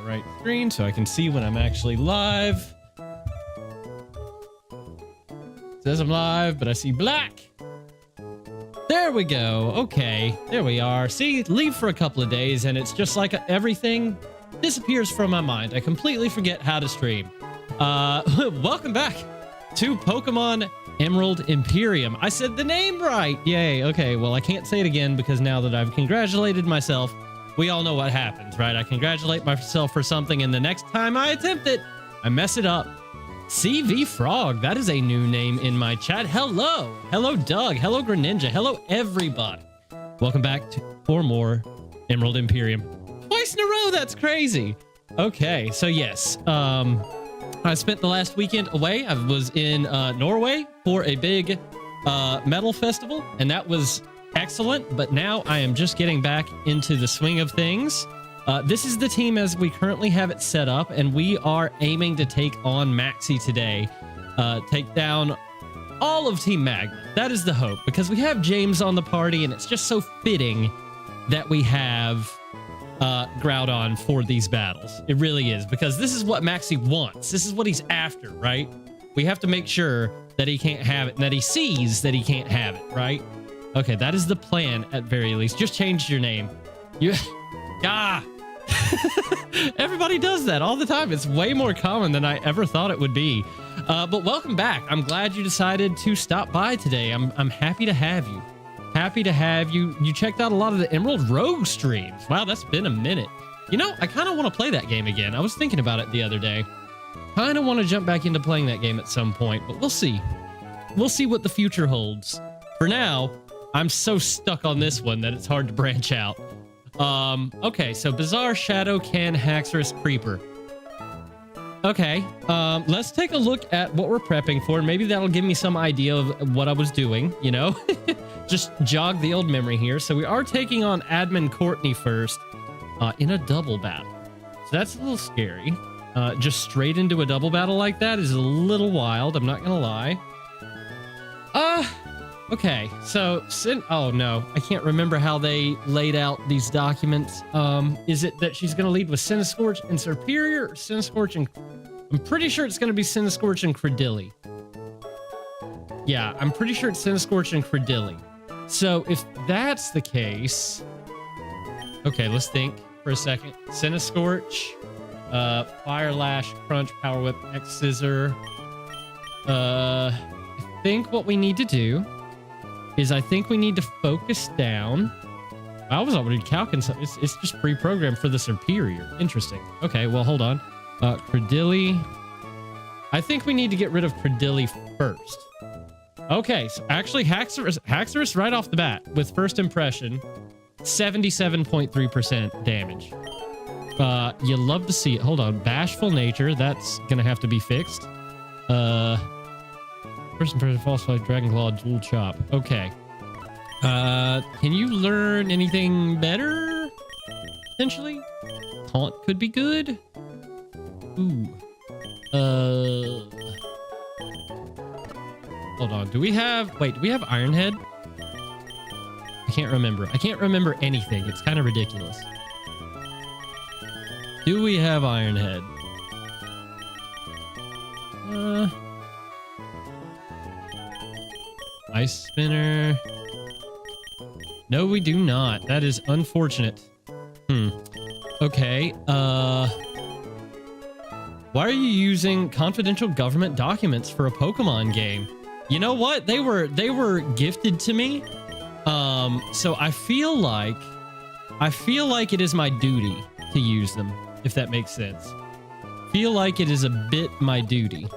right screen so I can see when I'm actually live. It says I'm live, but I see black. There we go. Okay, there we are. See, leave for a couple of days and it's just like everything disappears from my mind. I completely forget how to stream. Welcome back to Pokemon Emerald Imperium. I said the name right. Yay. Okay, well, I can't say it again because now that I've congratulated myself, we all know what happens, right? I congratulate myself for something and the next time I attempt it, I mess it up. CV Frog, that is a new name in my chat. Hello. Hello, Doug. Hello, Greninja. Hello, everybody. Welcome back for more Emerald Imperium. Twice in a row, that's crazy. Okay, so yes, I spent the last weekend away. I was in Norway for a big metal festival, and that was excellent. But now I am just getting back into the swing of things. This is the team as we currently have it set up, and we are aiming to take on Maxie today. Take down all of Team Magma. That is the hope, because we have James on the party, and it's just so fitting that we have Groudon for these battles. It really is, because this is what Maxie wants. This is what he's after, right? We have to make sure that he can't have it, and that he sees that he can't have it, right? Okay, that is the plan at very least. Just change your name. You... Ah! Everybody does that all the time. It's way more common than I ever thought it would be. But welcome back. I'm glad you decided to stop by today. I'm happy to have you. Happy to have you. You checked out a lot of the Emerald Rogue streams. Wow, that's been a minute. You know, I kind of want to play that game again. I was thinking about it the other day. Kind of want to jump back into playing that game at some point, but we'll see. We'll see what the future holds. For now, I'm so stuck on this one that it's hard to branch out. Okay, so Bizarre, Shadow, Can, Haxorus, Creeper. Okay, let's take a look at what we're prepping for. Maybe that'll give me some idea of what I was doing, you know? Just jog the old memory here. So we are taking on Admin Courtney first, in a double battle. So that's a little scary. Just straight into a double battle like that is a little wild, I'm not gonna lie. Okay, so, oh no, I can't remember how they laid out these documents. Is it that she's going to lead with Cinescorch and Superior, or Cinescorch and... I'm pretty sure it's going to be Cinescorch and Credilli. Yeah, I'm pretty sure it's Cinescorch and Credilli. So, if that's the case... Okay, let's think for a second. Cinescorch, Fire Lash, Crunch, Power Whip, X Scissor. I think what we need to do is I think we need to focus down. I was already calculating something. It's just pre-programmed for the Superior. Interesting. Okay, well, hold on. Credilli. I think we need to get rid of Credilli first. Okay, so actually Haxorus right off the bat with first impression, 77.3% damage. You love to see it. Hold on. Bashful Nature. That's going to have to be fixed. First impression, Falsified, Dragon Claw, Dual Chop. Okay. Can you learn anything better? Potentially? Taunt could be good. Ooh. Hold on. Do we have... Wait, do we have Iron Head? I can't remember. I can't remember anything. It's kind of ridiculous. Do we have Iron Head? Ice Spinner. No, we do not. That is unfortunate. Okay. Why are you using confidential government documents for a Pokemon game? You know what? They were gifted to me. So I feel like it is my duty to use them, if that makes sense. Feel like it is a bit my duty.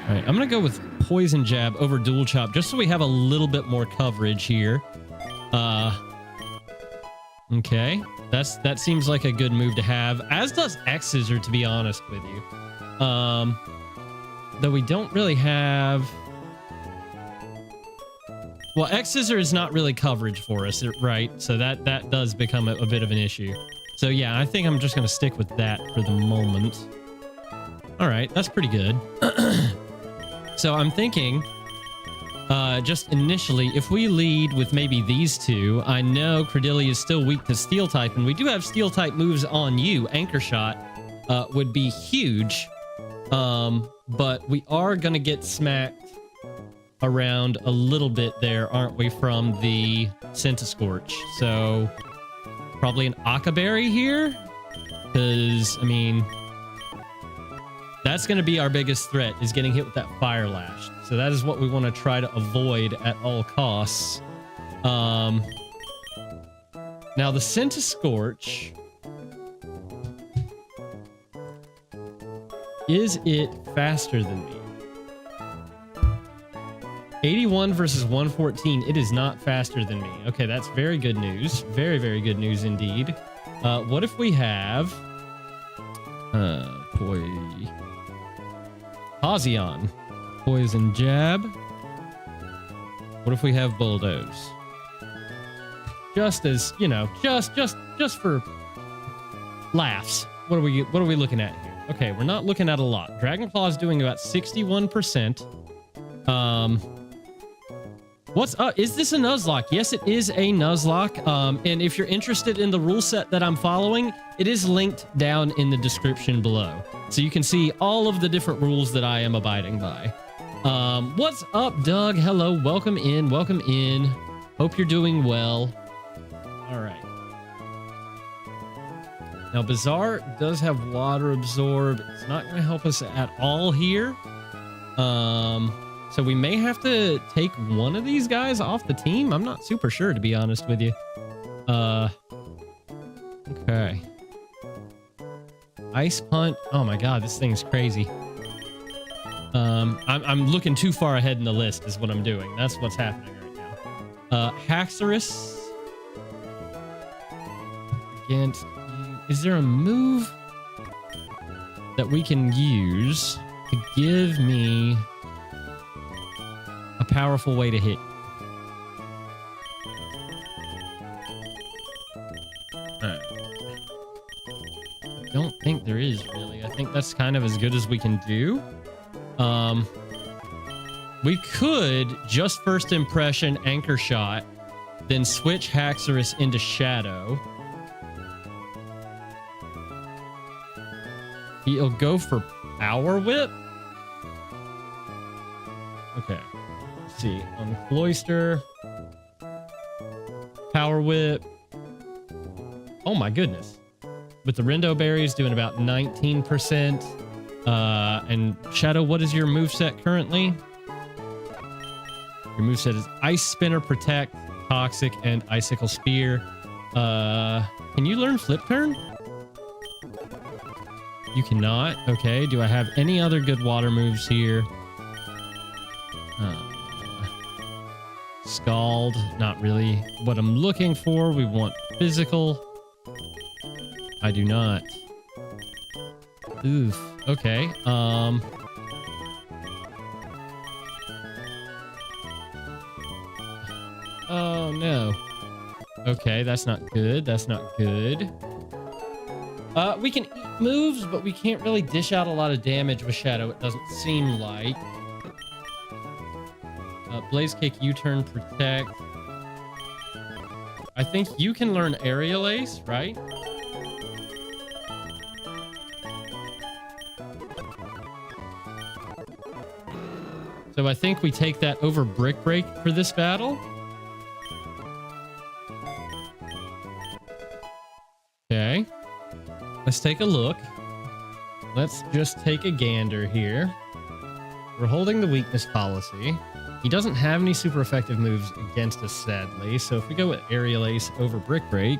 All right, I'm going to go with Poison Jab over Dual Chop, just so we have a little bit more coverage here. Okay, that seems like a good move to have, as does X Scissor, to be honest with you. Though we don't really have... Well, X Scissor is not really coverage for us, right? So that does become a bit of an issue. So yeah, I think I'm just going to stick with that for the moment. All right, that's pretty good. So I'm thinking just initially, if we lead with maybe these two, I know Cordelia is still weak to steel type, and we do have steel type moves on you. Anchor shot would be huge, but we are gonna get smacked around a little bit there, aren't we, from the Centiscorch? So probably an Akaberry here, because I mean that's going to be our biggest threat, is getting hit with that Fire Lash. So that is what we want to try to avoid at all costs. Now the Centiscorch, is it faster than me? 81 versus 114. It is not faster than me. Okay, that's very good news. Very, very good news indeed. What if we have Hazion, Poison Jab. What if we have Bulldoze? Just as, you know, just for laughs. What are we looking at here? Okay, we're not looking at a lot. Dragon Claw is doing about 61%. What's up? Is this a Nuzlocke? Yes, it is a Nuzlocke. And if you're interested in the rule set that I'm following, it is linked down in the description below. So you can see all of the different rules that I am abiding by. What's up, Doug? Hello, welcome in, welcome in. Hope you're doing well. All right. Now, Bazaar does have Water Absorb. It's not going to help us at all here. So we may have to take one of these guys off the team. I'm not super sure, to be honest with you. Okay. Ice Punt. Oh my god, this thing is crazy. I'm looking too far ahead in the list is what I'm doing. That's what's happening right now. Haxorus. Against... Is there a move that we can use to give me a powerful way to hit? I don't think there is, really. I think that's kind of as good as we can do. We could just first impression Anchor Shot, then switch Haxorus into Shadow. He'll go for Power Whip. Okay. Let's see. On Cloyster. Power Whip. Oh my goodness. With the Rindo Berries doing about 19%. And Shadow, what is your moveset currently? Your moveset is Ice Spinner, Protect, Toxic, and Icicle Spear. Can you learn Flip Turn? You cannot. Okay. Do I have any other good water moves here? Scald. Not really what I'm looking for. We want physical. I do not. Oof. Okay. Oh no. Okay, that's not good. That's not good. We can eat moves, but we can't really dish out a lot of damage with Shadow, it doesn't seem like. Blaze Kick, U-Turn, Protect. I think you can learn Aerial Ace, right? So I think we take that over Brick Break for this battle. Okay. Let's take a look. Let's just take a gander here. We're holding the weakness policy. He doesn't have any super effective moves against us, sadly. So if we go with Aerial Ace over Brick Break...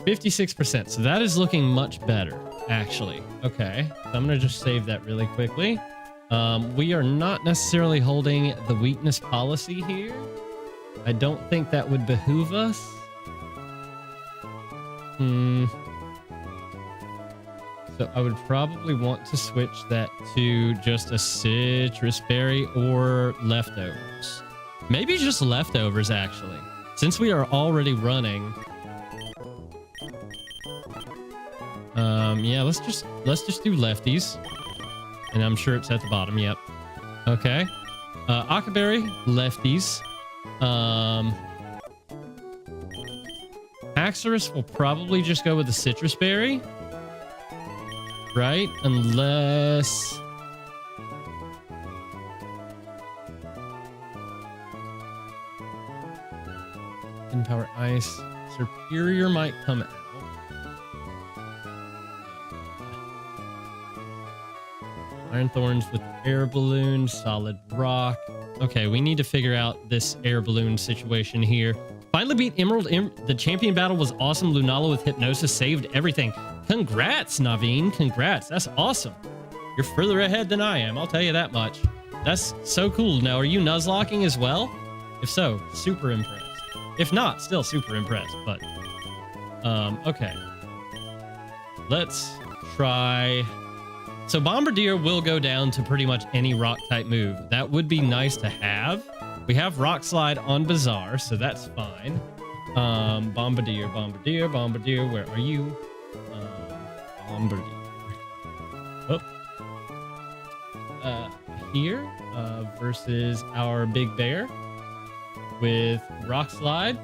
56%. So that is looking much better, actually. Okay. So I'm going to just save that really quickly. We are not necessarily holding the weakness policy here. I don't think that would behoove us. So I would probably want to switch that to just a citrus berry or leftovers. Maybe just leftovers, actually. Since we are already running... Yeah, let's just do lefties. And I'm sure it's at the bottom. Yep. Okay. Akaberry, lefties. Axorus will probably just go with the citrus berry. Right? Unless... Power Ice. Superior might come out. Iron Thorns with air balloon, solid rock. Okay, we need to figure out this air balloon situation here. Finally beat Emerald. The champion battle was awesome. Lunala with hypnosis saved everything. Congrats, Naveen. Congrats. That's awesome. You're further ahead than I am. I'll tell you that much. That's so cool. Now, are you nuzlocking as well? If so, super impressed. If not, still super impressed, but... okay. Let's try... So Bombardier will go down to pretty much any rock-type move. That would be nice to have. We have Rock Slide on Bazaar, so that's fine. Bombardier, where are you? Bombardier. Oh. Here, versus our Big Bear with Rock Slide.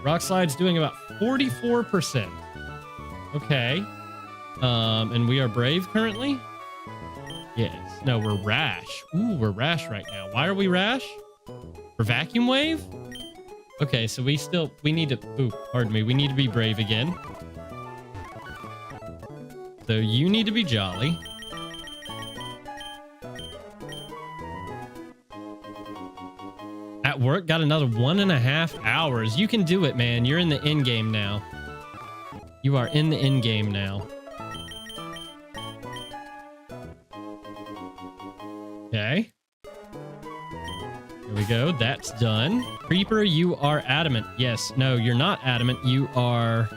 Rock Slide's doing about 44%. Okay. And we are Brave currently? Yes. No, we're Rash. Ooh, we're Rash right now. Why are we Rash? For Vacuum Wave? Okay, so we need to... Ooh, pardon me. We need to be Brave again. So you need to be Jolly. At work, got another 1.5 hours. You can do it, man. You're in the end game now. You are in the end game now. Okay. Here we go. That's done. Creeper, you are adamant. Yes. No, you're not adamant. You are...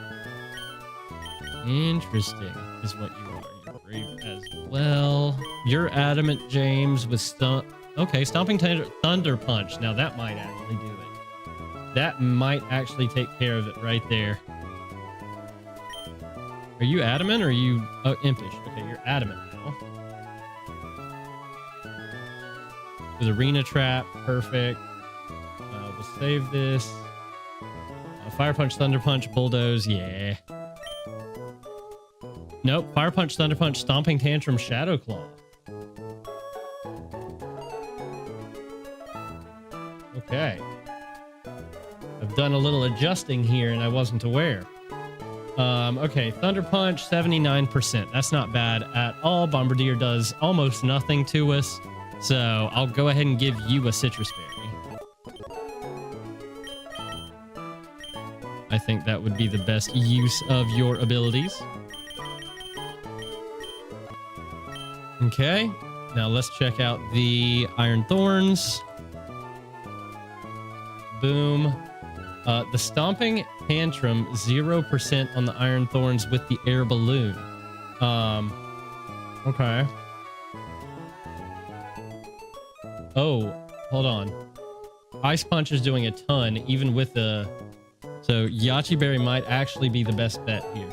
Interesting is what you are. You're brave as well. You're adamant, James, with Okay, Stomping Thunder Punch. Now that might actually do it. That might actually take care of it right there. Are you adamant or are you... Oh, impish. Okay, you're adamant now. With Arena Trap. Perfect. We'll save this. Fire Punch, Thunder Punch, Bulldoze. Yeah. Nope. Fire Punch, Thunder Punch, Stomping Tantrum, Shadow Claw. Okay. I've done a little adjusting here and I wasn't aware. Okay, Thunder Punch, 79%. That's not bad at all. Bombardier does almost nothing to us. So I'll go ahead and give you a Citrus Berry. I think that would be the best use of your abilities. Okay, now let's check out the Iron Thorns. Boom. The Stomping Tantrum, 0% on the Iron Thorns with the air balloon. Okay. Oh, hold on. Ice Punch is doing a ton, even with the... So Yachi Berry might actually be the best bet here.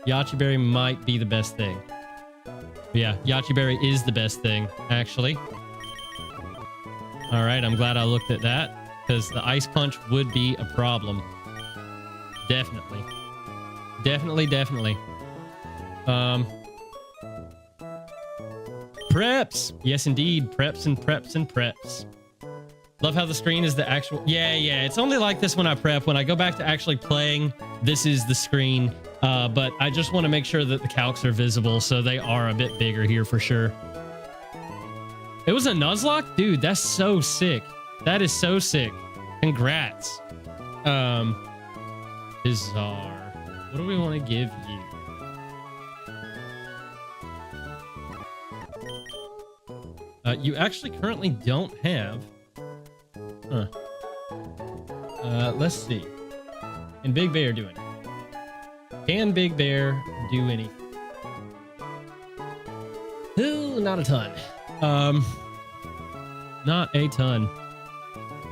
Yachi Berry might be the best thing. Yeah, Yachi Berry is the best thing, actually. All right, I'm glad I looked at that. Because the Ice Punch would be a problem. Definitely. Definitely. Preps! Yes, indeed. Preps and preps and preps. Love how the screen is the actual... Yeah. It's only like this when I prep. When I go back to actually playing, this is the screen. But I just want to make sure that the calcs are visible, so they are a bit bigger here for sure. It was a Nuzlocke? Dude, that's so sick. That is so sick. Congrats. Bizarre. What do we want to give you? You actually currently don't have... Huh. Let's see. Can Big Bear do anything? Can Big Bear do anything? Ooh, not a ton. Not a ton.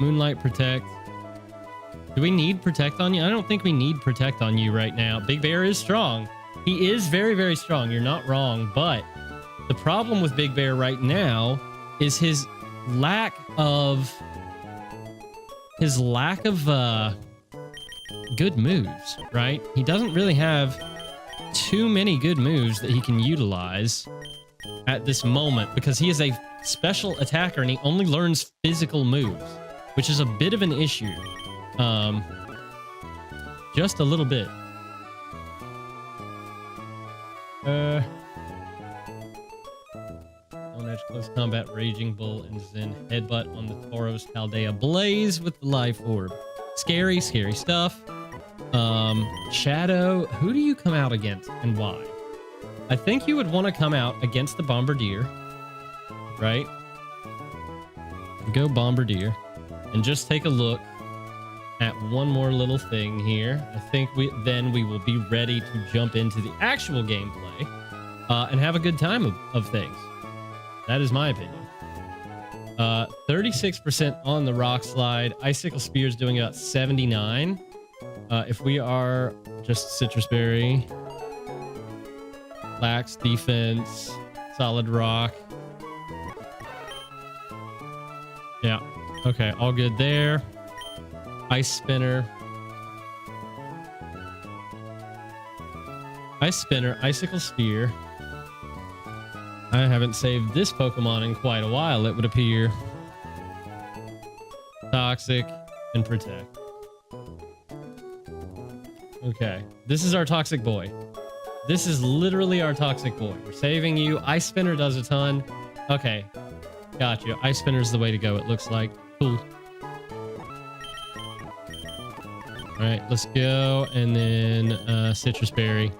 Moonlight Protect. Do we need Protect on you? I don't think we need Protect on you right now. Big Bear is strong. He is very, very strong. You're not wrong. But the problem with Big Bear right now is his lack of good moves, right? He doesn't really have too many good moves that he can utilize at this moment because he is a special attacker and he only learns physical moves, which is a bit of an issue. Just a little bit. On edge close combat, Raging Bull and Zen headbutt on the Tauros Paldea Blaze with the life orb. Scary, scary stuff. Shadow, who do you come out against and why? I think you would want to come out against the Bombardier, right? Go Bombardier and just take a look at one more little thing here. I think we will be ready to jump into the actual gameplay and have a good time of things. That is my opinion. 36% on the rock slide. Icicle Spear is doing about 79. If we are just Citrus Berry, lax defense, solid rock. Yeah. Okay. All good there. Ice Spinner. Ice Spinner, Icicle Spear. I haven't saved this Pokemon in quite a while, it would appear. Toxic and Protect. Okay. This is our Toxic Boy. This is literally our Toxic Boy. We're saving you. Ice Spinner does a ton. Okay. Got you. Ice Spinner's the way to go, it looks like. Cool. All right, let's go. And then Citrus Berry.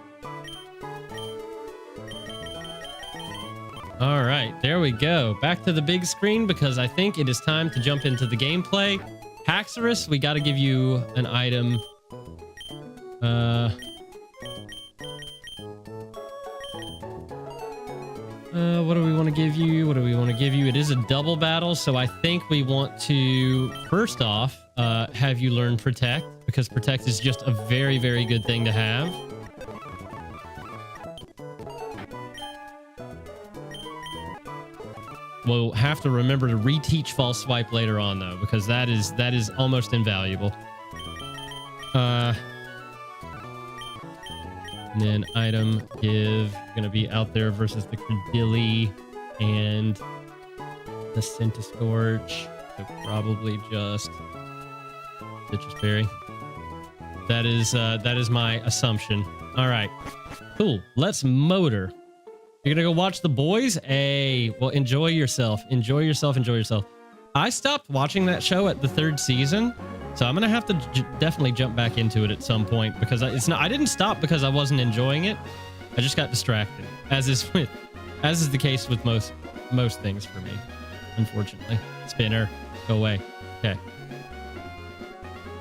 All right, there we go. Back to the big screen because I think it is time to jump into the gameplay. Haxorus, we got to give you an item. What do we want to give you? What do we want to give you? It is a double battle, so I think we want to, first off, have you learn Protect, because Protect is just a very, very good thing to have. We'll have to remember to reteach False Swipe later on, though, because that is almost invaluable. And then item give, gonna be out there versus the Credilli and the Centiscorch. So probably just Citrus Berry. That is my assumption. All right, cool. Let's motor. You're gonna go watch the boys? Hey, well, enjoy yourself. Enjoy yourself. Enjoy yourself. I stopped watching that show at the 3rd season, so I'm gonna have to definitely jump back into it at some point because I didn't stop because I wasn't enjoying it. I just got distracted, as is the case with most things for me, unfortunately. Spinner, go away. Okay.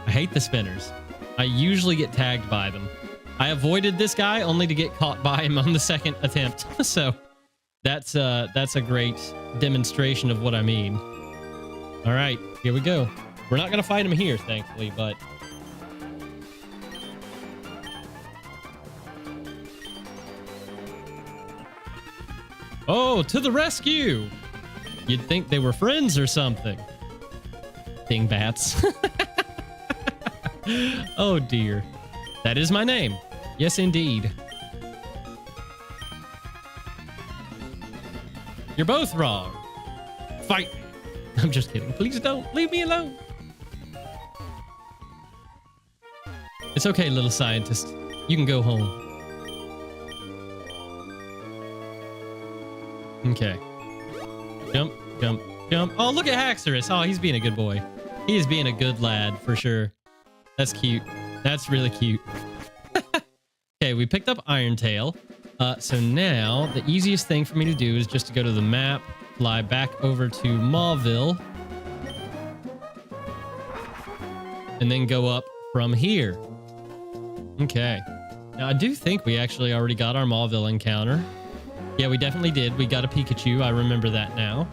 I hate the spinners. I usually get tagged by them. I avoided this guy only to get caught by him on the 2nd attempt. So that's a great demonstration of what I mean. All right, here we go. We're not going to fight him here, thankfully, but... Oh, to the rescue! You'd think they were friends or something. Dingbats. Oh, dear. That is my name. Yes, indeed. You're both wrong. Fight me. I'm just kidding. Please don't. Leave me alone. It's okay, little scientist. You can go home. Okay. Jump, jump, jump. Oh, look at Haxorus. Oh, he's being a good boy. He is being a good lad, for sure. That's cute. That's really cute. Okay, we picked up Irontail. So now, the easiest thing for me to do is just to go to the map, fly back over to Mauville, and then go up from here. Okay. Now, I do think we actually already got our Mauville encounter. Yeah, we definitely did. We got a Pikachu. I remember that now.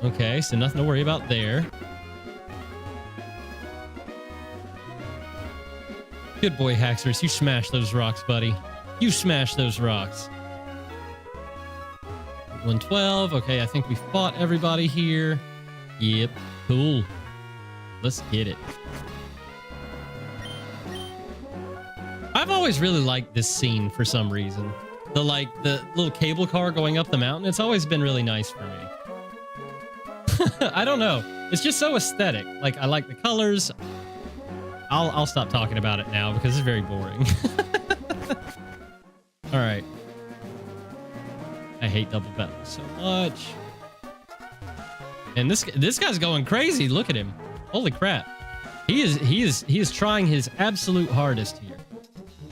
Okay, so nothing to worry about there. Good boy, Haxorus. You smashed those rocks, buddy. You smash those rocks. 112. Okay, I think we fought everybody here. Yep, cool. Let's get it. I've always really liked this scene for some reason. The little cable car going up the mountain. It's always been really nice for me. I don't know. It's just so aesthetic. Like, I like the colors. I'll stop talking about it now because it's very boring. All right. I hate double battle so much. And this guy's going crazy. Look at him. Holy crap. He is trying his absolute hardest here.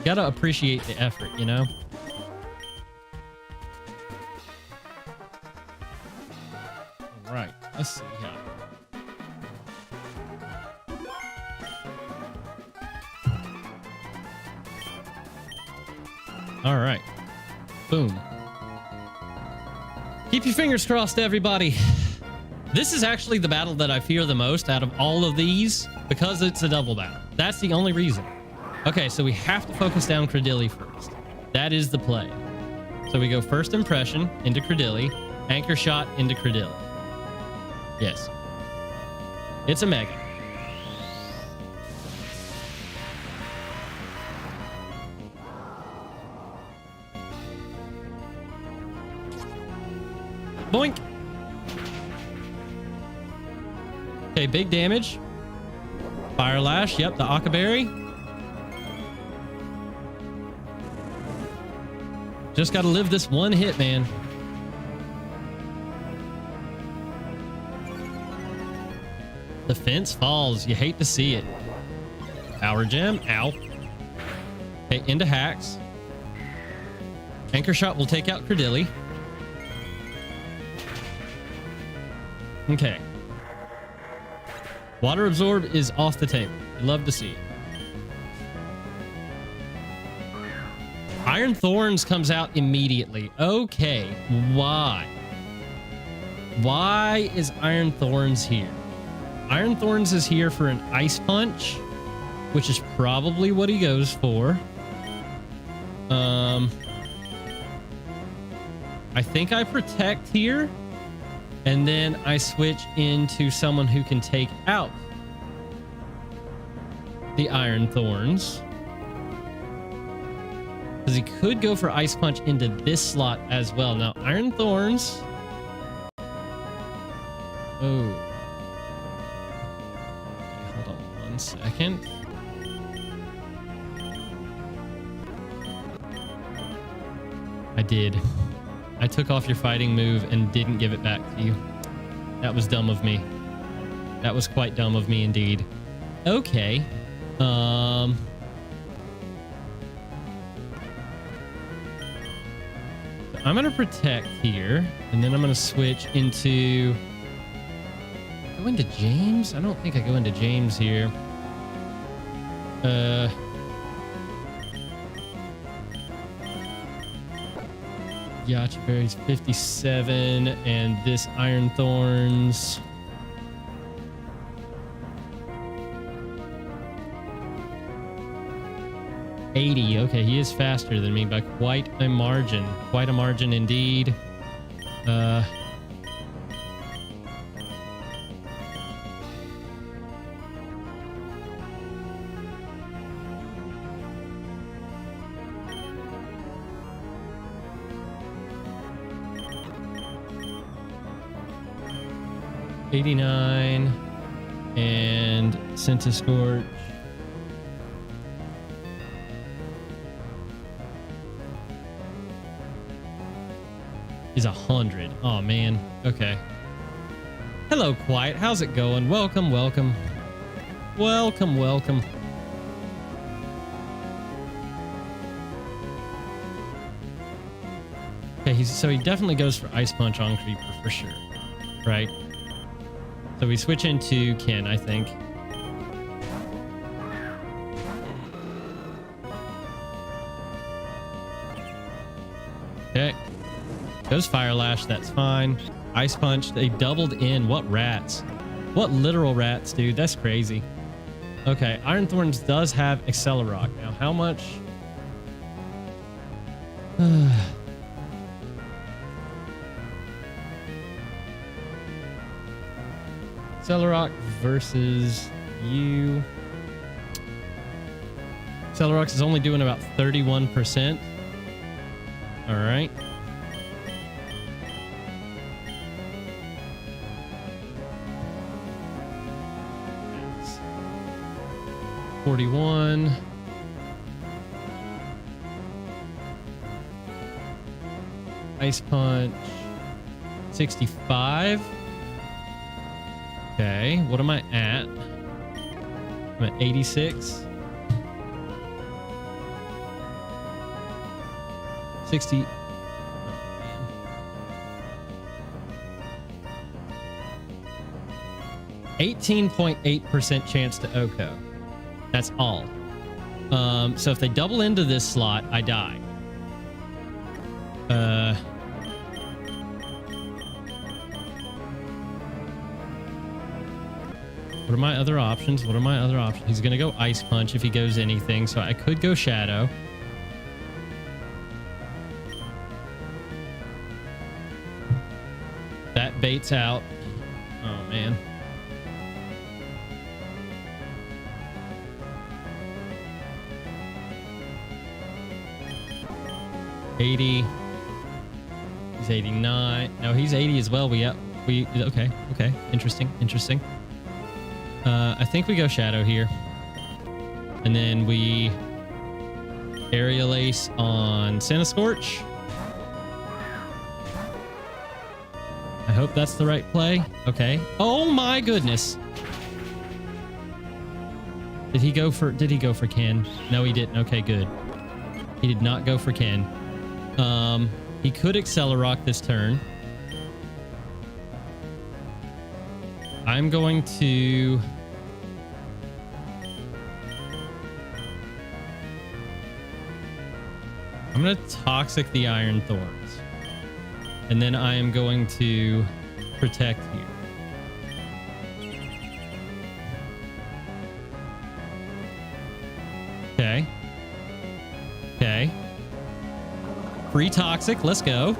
Gotta appreciate the effort, you know? All right. Let's see how. All right. Boom. Keep your fingers crossed, everybody. This is actually the battle that I fear the most out of all of these because it's a double battle. That's the only reason. Okay, so we have to focus down Credilli first. That is the play. So we go first impression into Credilli, anchor shot into Credilli. Yes. It's a mega. Boink. Okay, big damage. Fire Lash. Yep, the Akaberry. Just got to live this one hit, man. The fence falls. You hate to see it. Power Gem. Ow. Okay, into hacks. Anchor shot will take out Credilli. Okay. Water absorb is off the table. I'd love to see it. Iron Thorns comes out immediately. Okay. Why? Why is Iron Thorns here? Iron Thorns is here for an Ice Punch, which is probably what he goes for. I think I protect here. And then I switch into someone who can take out the Iron Thorns. Because he could go for Ice Punch into this slot as well. Now, Iron Thorns. Oh. Okay, hold on 1 second. I did. I took off your fighting move and didn't give it back to you. That was dumb of me. That was quite dumb of me indeed. Okay. I'm gonna protect here, and then I'm gonna switch into... Go into James? I don't think I go into James here. Yacht Berries 57 and this Iron Thorns. $80. Okay, he is faster than me by quite a margin. Quite a margin indeed. $89 and Centiscorch. Is 100. Oh man. Okay. Hello, Quiet. How's it going? Welcome, welcome. Welcome, welcome. Okay, so he definitely goes for Ice Punch on Creeper for sure. Right? So we switch into Ken, I think. Okay. Goes Fire Lash, that's fine. Ice Punch, they doubled in. What rats? What literal rats, dude? That's crazy. Okay, Iron Thorns does have Accelerock. Now, how much? Celerock versus you. Celerox is only doing about 31%. All right. That's 41. Ice Punch. 65. Okay, what am I at? I'm at 86. 60. Oh, man. 18.8% chance to Oko. That's all. So if they double into this slot, I die. What are my other options? What are my other options? He's going to go Ice Punch if he goes anything, so I could go Shadow. That baits out. Oh, man. $80. He's 89. No, he's 80 as well. Okay. Interesting. I think we go Shadow here. And then we Aerial Ace on Centiskorch. I hope that's the right play. Okay. Oh my goodness. Did he go for Ken? No, he didn't. Okay, good. He did not go for Ken. He could Accelerock this turn. I'm going to Toxic the Iron Thorns. And then I am going to Protect here. Okay. Free Toxic. Let's go.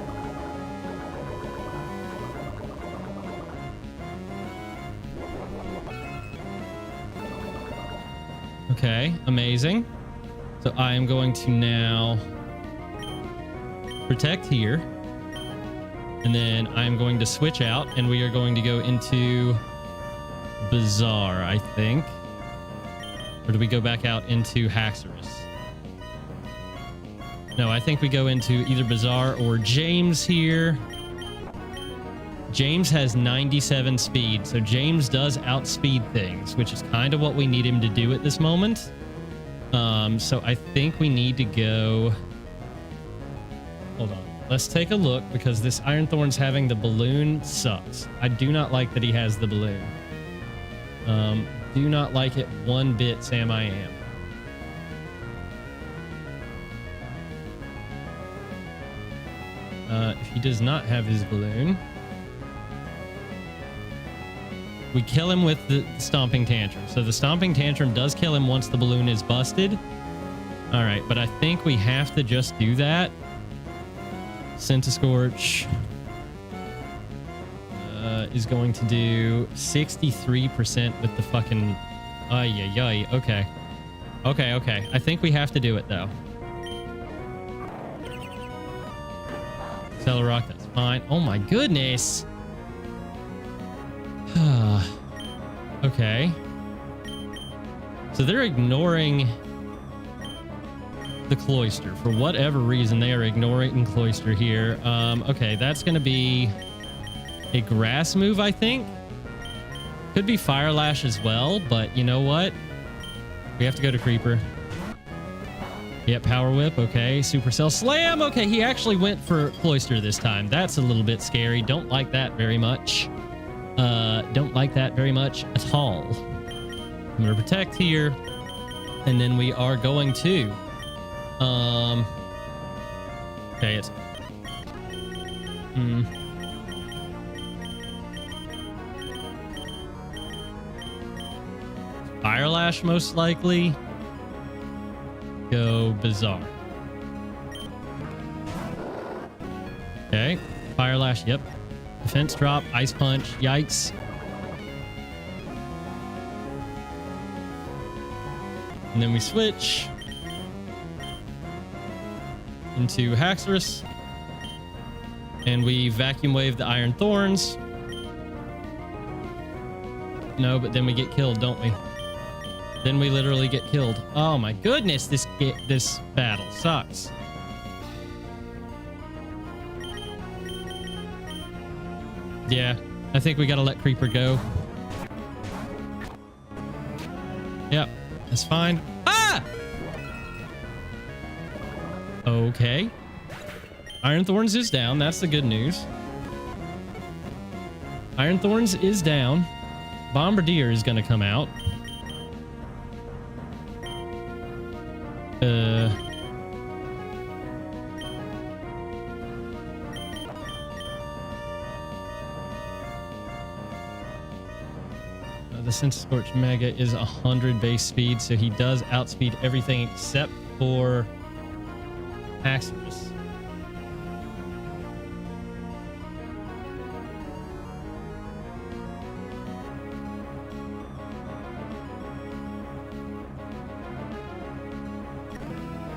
Okay, amazing. So I am going to now Protect here. And then I'm going to switch out and we are going to go into Bazaar, I think. Or do we go back out into Haxorus? No, I think we go into either Bazaar or James here. James has 97 speed, so James does outspeed things, which is kind of what we need him to do at this moment. So I think we need to go... Hold on. Let's take a look, because this Iron Thorn's having the balloon sucks. I do not like that he has the balloon. Do not like it one bit, Sam I am. If he does not have his balloon, we kill him with the Stomping Tantrum. So the Stomping Tantrum does kill him once the balloon is busted. All right, but I think we have to just do that. Centiskorch is going to do 63% with the fucking... Ay. Okay. I think we have to do it, though. Celerock, that's fine. Oh my goodness. Okay. So they're ignoring the Cloyster. For whatever reason, they are ignoring Cloyster here. Okay, that's going to be a grass move, I think. Could be Fire Lash as well, but you know what? We have to go to Creeper. Yep, Power Whip. Okay, Supercell Slam. Okay, he actually went for Cloyster this time. That's a little bit scary. Don't like that very much. Don't like that very much at all. I'm going to Protect here. And then we are going to... Okay, it's... Fire Lash, most likely. Go Bazaar. Okay. Fire Lash. Yep. Defense drop. Ice Punch. Yikes. And then we switch into Haxorus. And we Vacuum Wave the Iron Thorns. No, but then we get killed, don't we? Then we literally get killed. Oh my goodness, this battle sucks. Yeah, I think we gotta let Creeper go. Yep, that's fine. Ah! Okay. Iron Thorns is down. That's the good news. Iron Thorns is down. Bombardier is gonna come out. The Sense Scorch Mega is 100 base speed, so he does outspeed everything except for Haxorus.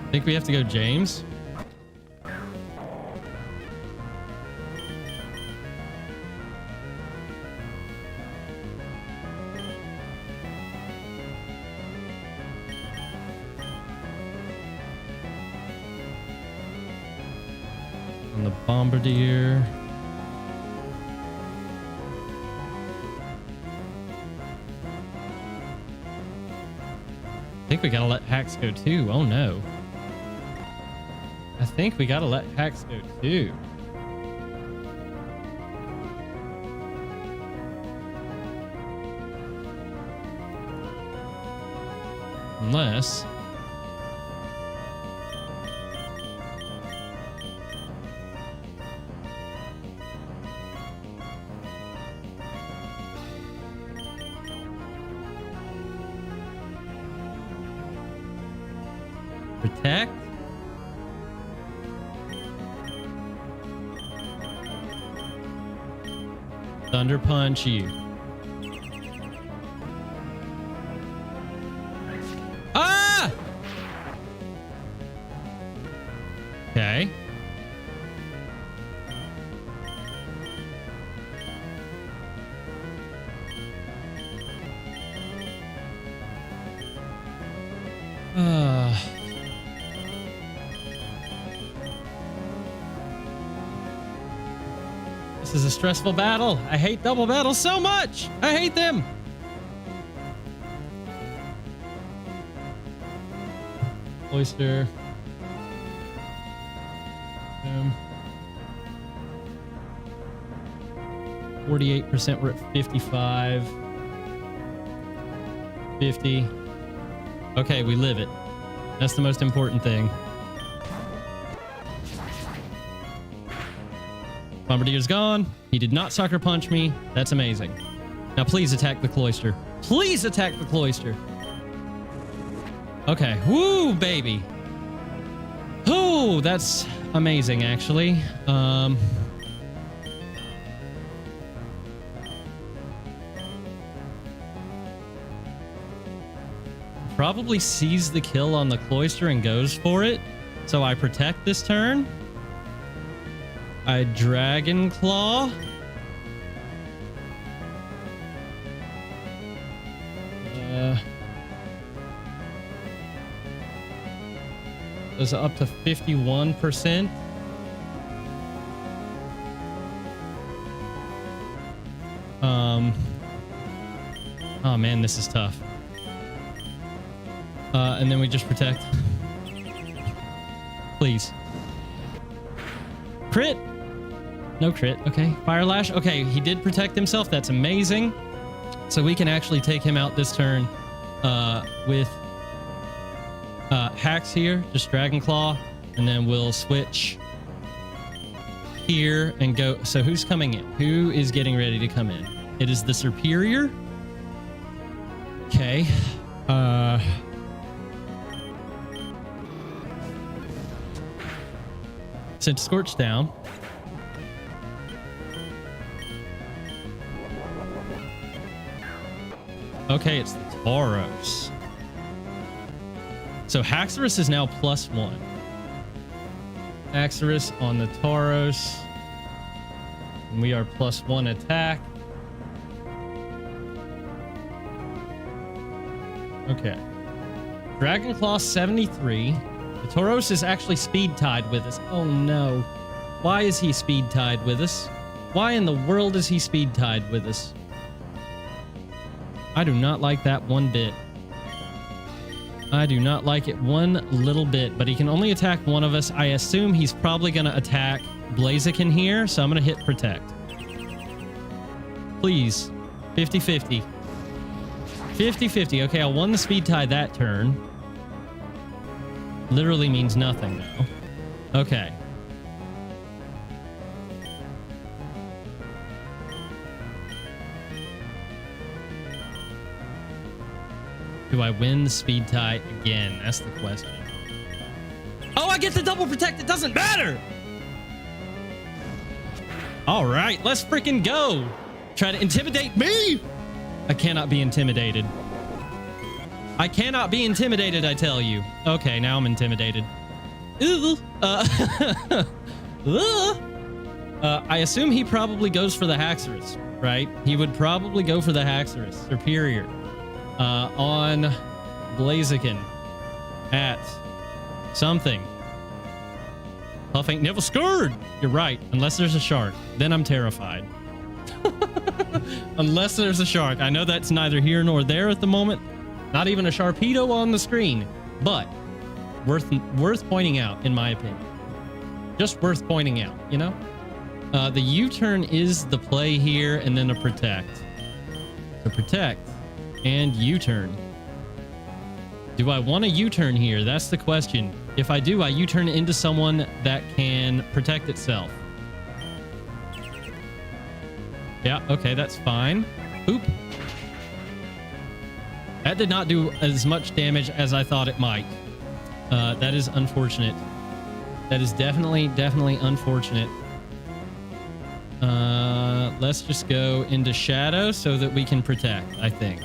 I think we have to go James. On the Bombardier. I think we gotta let Hax go too. Oh no. I think we gotta let Hax go too. Unless... Protect? Thunder Punch you. Ah! Okay. This is a stressful battle. I hate double battles so much. I hate them. Oyster. 48%. We're at 55. 50. Okay, we live it. That's the most important thing. Bombardier's gone. He did not sucker punch me. That's amazing. Now please attack the cloister. Please attack the cloister. Okay. Woo, baby. Oh, that's amazing, actually. Probably sees the kill on the cloister and goes for it. So I protect this turn. I Dragon Claw. Goes up to 51%. Oh man, this is tough. And then we just protect. Please. Crit. No crit. Okay. Fire Lash. Okay, he did protect himself. That's amazing. So we can actually take him out this turn with Hax here. Just Dragon Claw. And then we'll switch here and go. So who's coming in? Who is getting ready to come in? It is the Superior. Okay. Sent Scorch down. Okay, it's the Tauros. So Haxorus is now +1. Haxorus on the Tauros. And we are +1 attack. Okay. Dragonclaw 73. The Tauros is actually speed tied with us. Oh no. Why is he speed tied with us? Why in the world is he speed tied with us? I do not like that one bit. I do not like it one little bit, but he can only attack one of us. I assume he's probably going to attack Blaziken here, so I'm going to hit protect. Please. 50-50. 50-50. Okay, I won the speed tie that turn. Literally means nothing though. Okay. Do I win the speed tie again? That's the question. Oh, I get the double protect. It doesn't matter. All right, let's freaking go. Try to intimidate me. I cannot be intimidated. I cannot be intimidated, I tell you. Okay, now I'm intimidated. Ooh. I assume he probably goes for the Haxorus, right? He would probably go for the Haxorus. Superior. On Blaziken. At something. Puff ain't never scared. You're right. Unless there's a shark. Then I'm terrified. Unless there's a shark. I know that's neither here nor there at the moment. Not even a Sharpedo on the screen. But worth pointing out, in my opinion. Just worth pointing out, you know? The U-turn is the play here, and then a protect. To protect. And U-turn. Do I want a U-turn here? That's the question. If I do, I U-turn into someone that can protect itself. Yeah, okay, that's fine. Oop. That did not do as much damage as I thought it might. That is unfortunate. That is definitely unfortunate. Let's just go into Shadow so that we can protect, I think.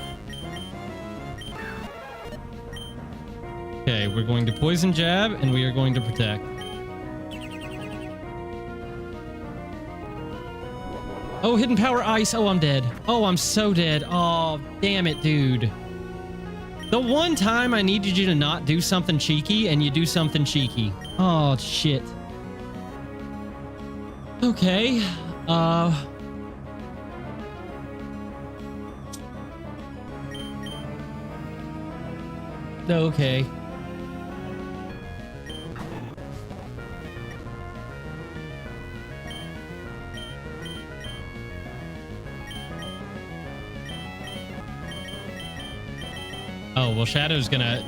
Okay, we're going to Poison Jab, and we are going to protect. Oh, Hidden Power Ice. Oh, I'm dead. Oh, I'm so dead. Oh, damn it, dude. The one time I needed you to not do something cheeky, and you do something cheeky. Oh, shit. Okay. Okay. Oh, well, Shadow's gonna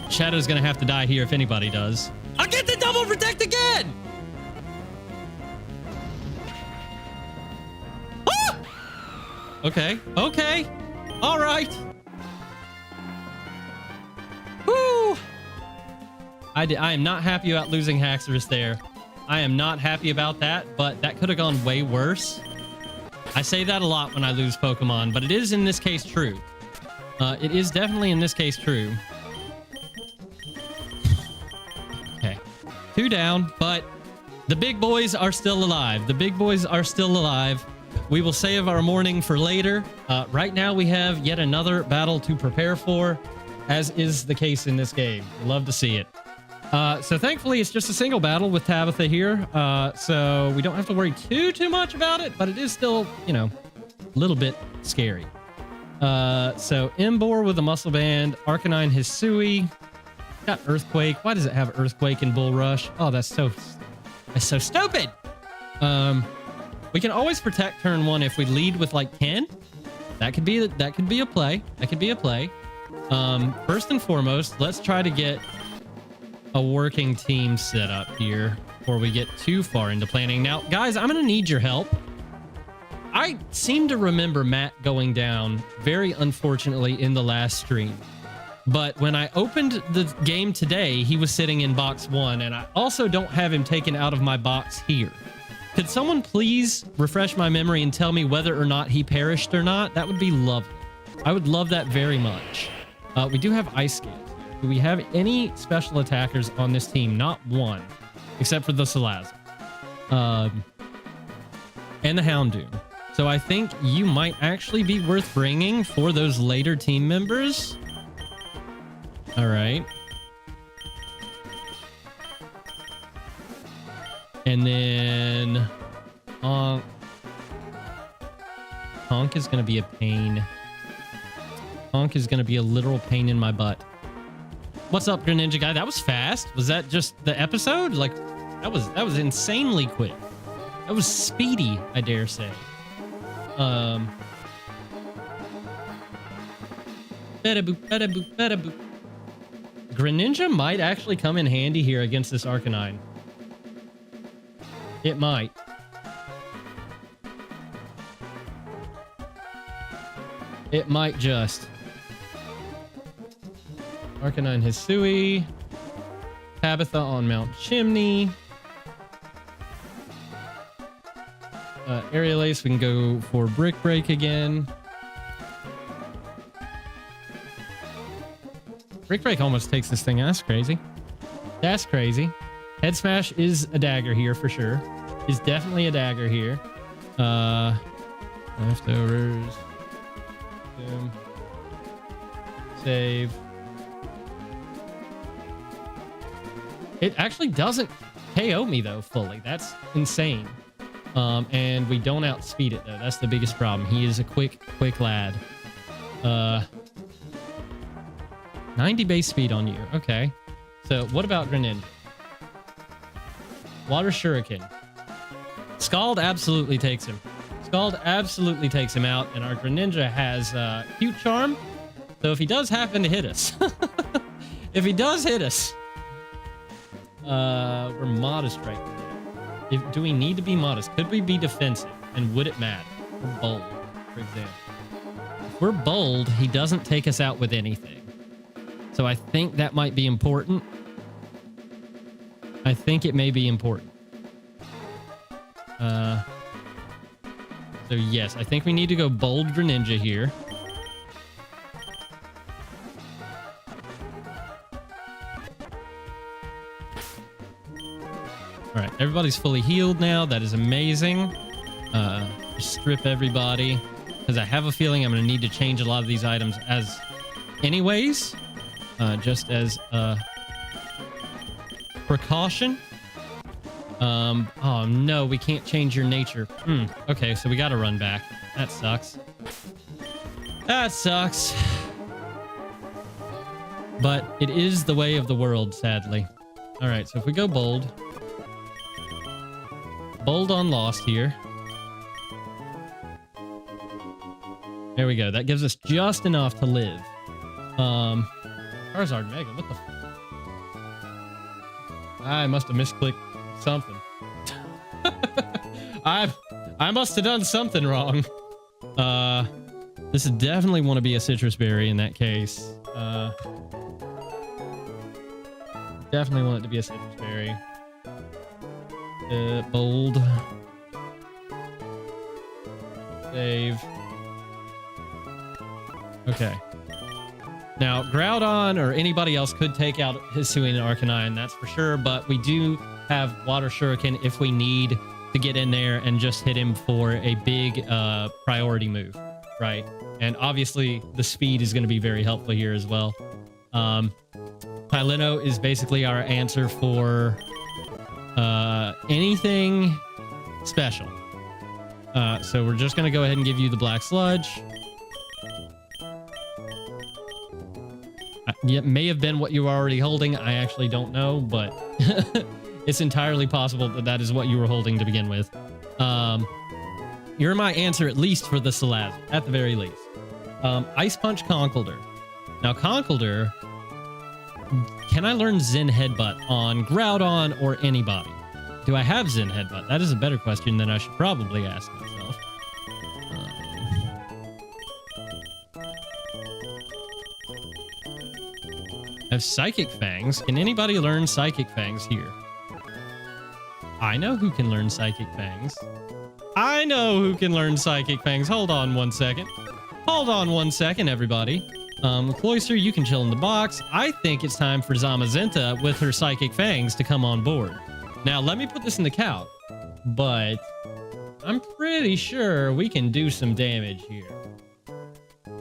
have to die here if anybody does. I'll get the double protect again! Ah! Okay. Okay. All right. Woo! I am not happy about losing Haxorus there. I am not happy about that, but that could have gone way worse. I say that a lot when I lose Pokemon, but it is in this case true. It is definitely in this case true. Okay. 2 down, but the big boys are still alive. The big boys are still alive. We will save our morning for later. Right now we have yet another battle to prepare for, as is the case in this game. Love to see it. So thankfully it's just a single battle with Tabitha here. So we don't have to worry too much about it, but it is still, you know, a little bit scary. So Embor with a Muscle Band, Arcanine Hisui, got Earthquake. Why does it have Earthquake and Bull Rush? Oh, that's so stupid. We can always protect turn 1 if we lead with like 10. That could be a play. That could be a play. First and foremost, let's try to get a working team set up here before we get too far into planning. Now, guys, I'm going to need your help. I seem to remember Matt going down very unfortunately in the last stream. But when I opened the game today, he was sitting in box 1, and I also don't have him taken out of my box here. Could someone please refresh my memory and tell me whether or not he perished or not? That would be lovely. I would love that very much. We do have ice scales. Do we have any special attackers on this team? Not one, except for the Salazzle. And the Houndoom. So I think you might actually be worth bringing for those later team members. All right. And then Honk is going to be a pain. Honk is going to be a literal pain in my butt. What's up, Greninja guy? That was fast. Was that just the episode? Like, that was insanely quick. That was speedy, I dare say. Bada-boop, bada-boop, bada-boop. Greninja might actually come in handy here against this Arcanine. It might. It might just. Arcanine Hisui. Tabitha on Mount Chimney. Aerial Ace, we can go for Brick Break again. Brick Break almost takes this thing. That's crazy. That's crazy. Head Smash is a dagger here for sure. Is definitely a dagger here. Leftovers. Boom. Save. It actually doesn't KO me though fully. That's insane. And we don't outspeed it though. That's the biggest problem. He is a quick lad. 90 base speed on you. Okay. So what about Greninja? Water Shuriken. Scald absolutely takes him. Scald absolutely takes him out, and our Greninja has Cute Charm. So if he does happen to hit us, if he does hit us, we're modest right now. Do we need to be modest? Could we be defensive? And would it matter? We're bold, for example. If we're bold, he doesn't take us out with anything. So I think that might be important. I think it may be important. So yes, I think we need to go bold Greninja here. All right, everybody's fully healed now. That is amazing. Strip everybody, because I have a feeling I'm going to need to change a lot of these items as anyways, just as precaution. Oh no, we can't change your nature. Okay, so we got to run back. That sucks. That sucks. But it is the way of the world, sadly. All right, so if we go bold. Bold on Lost here. There we go. That gives us just enough to live. Charizard Mega, what the I must have misclicked something. I must have done something wrong. This is definitely want to be a citrus berry in that case. Definitely want it to be a citrus berry. Bold. Save. Okay. Now, Groudon or anybody else could take out Hisui and Arcanine, that's for sure, but we do have Water Shuriken if we need to get in there and just hit him for a big priority move, right? And obviously, the speed is going to be very helpful here as well. Tyleno is basically our answer for anything special. So we're just going to go ahead and give you the Black Sludge. It may have been what you were already holding. I actually don't know, but it's entirely possible that that is what you were holding to begin with. You're my answer, at least for the Salazzle, at the very least. Ice Punch Conkeldurr. Now, Conkeldurr, can I learn Zen Headbutt on Groudon or anybody? Do I have Zen Headbutt? That is a better question than I should probably ask myself. I have Psychic Fangs. Can anybody learn Psychic Fangs here? I know who can learn Psychic Fangs. I know who can learn Psychic Fangs. Hold on one second. Hold on 1 second, everybody. Cloyster, you can chill in the box. I think it's time for Zamazenta with her psychic fangs to come on board. Now, let me put this in the calc, but I'm pretty sure we can do some damage here.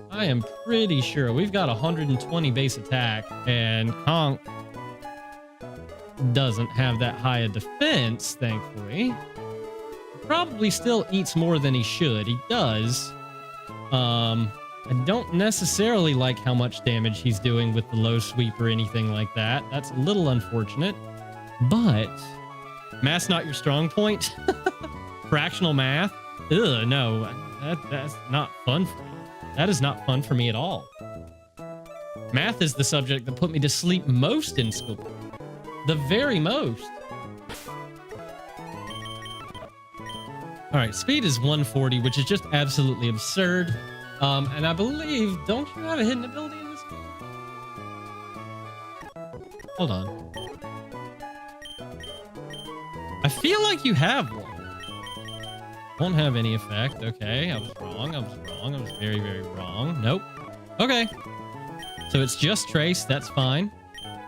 I am pretty sure we've got 120 base attack, and Conk doesn't have that high a defense, thankfully. He probably still eats more than he should. He does. I don't necessarily like how much damage he's doing with the low sweep or anything like that. That's a little unfortunate. But math's not your strong point. Fractional math? Ugh, no. That's not fun for me. That is not fun for me at all. Math is the subject that put me to sleep most in school. The very most. All right, speed is 140, which is just absolutely absurd. And I believe, don't you have a hidden ability in this game? Hold on. I feel like you have one. Won't have any effect. Okay, I was wrong. I was wrong. I was very, very wrong. Nope. Okay. So it's just Trace. That's fine.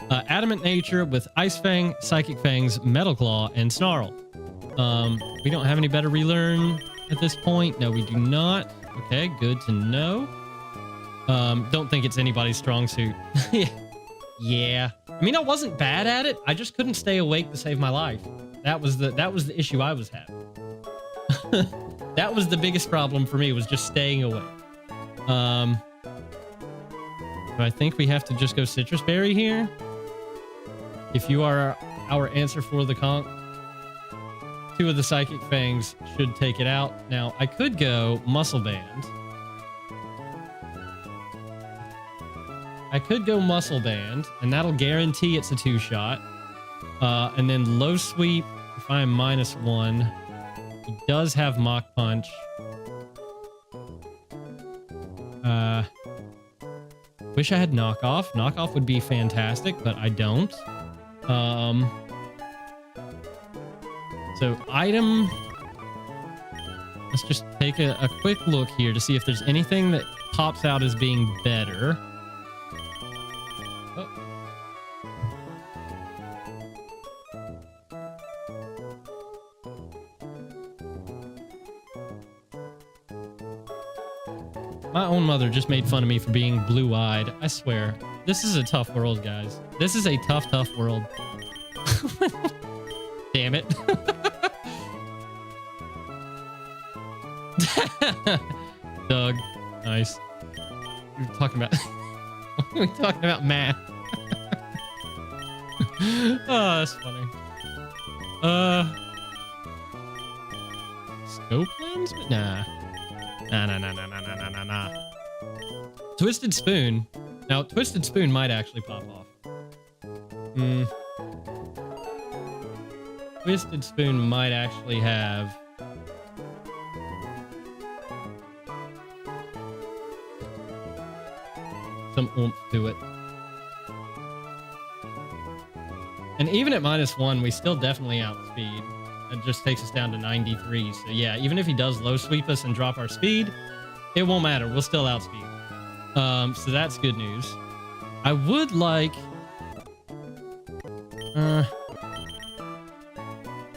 Adamant Nature with Ice Fang, Psychic Fangs, Metal Claw, and Snarl. We don't have any better relearn at this point. No, we do not. Okay, good to know. Don't think it's anybody's strong suit. Yeah. I mean, I wasn't bad at it. I just couldn't stay awake to save my life. That was the issue I was having. That was the biggest problem for me, was just staying awake. Do I think we have to just go Citrus Berry here? If you are our answer for the conch, 2 of the Psychic Fangs should take it out. Now, I could go Muscle Band. And that'll guarantee it's a 2-shot. And then Low Sweep, if I am -1, he does have Mach Punch. Wish I had Knockoff. Knockoff would be fantastic, but I don't. So item, let's just take a quick look here to see if there's anything that pops out as being better. Oh. My own mother just made fun of me for being blue-eyed. I swear, this is a tough world, guys. This is a tough, tough world. Damn it. Doug, nice. We were talking about we were talking about math. Oh, that's funny. Scope lens? Nah. Nah. Twisted Spoon. Now, Twisted Spoon might actually pop off. Twisted Spoon might actually have some oomph to it. And even at -1, we still definitely outspeed. It just takes us down to 93. So yeah, even if he does low sweep us and drop our speed, it won't matter. We'll still outspeed. So that's good news. I would like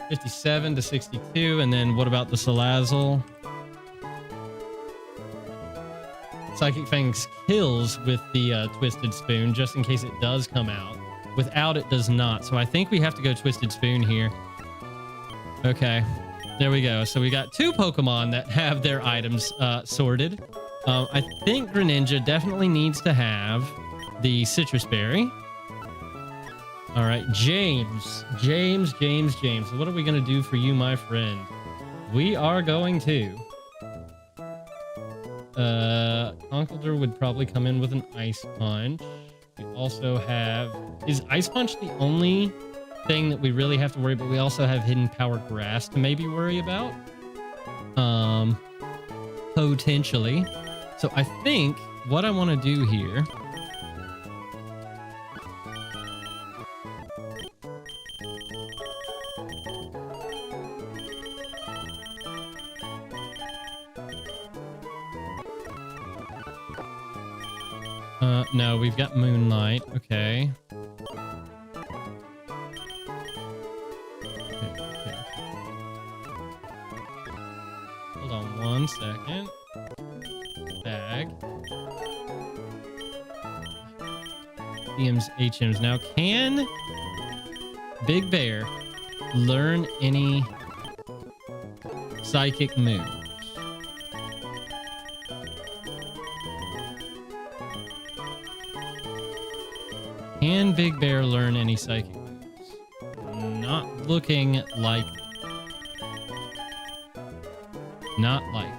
57 to 62, and then what about the Salazzle? Psychic Fangs kills with the Twisted Spoon, just in case it does come out. Without it, does not. So I think we have to go Twisted Spoon here. Okay, there we go. So we got 2 Pokemon that have their items sorted. I think Greninja definitely needs to have the Citrus Berry. All right, James. So what are we going to do for you, my friend? We are going to... Conkeldurr would probably come in with an Ice Punch. We also have... Is Ice Punch the only thing that we really have to worry about? We also have Hidden Power Grass to maybe worry about. Potentially. So I think what I want to do here... No, we've got Moonlight. Okay. Okay. Hold on 1 second. Bag. DMs, HMs. Now, can Big Bear learn any psychic moves? Can Big Bear learn any psychic moves? Not looking like. Not like.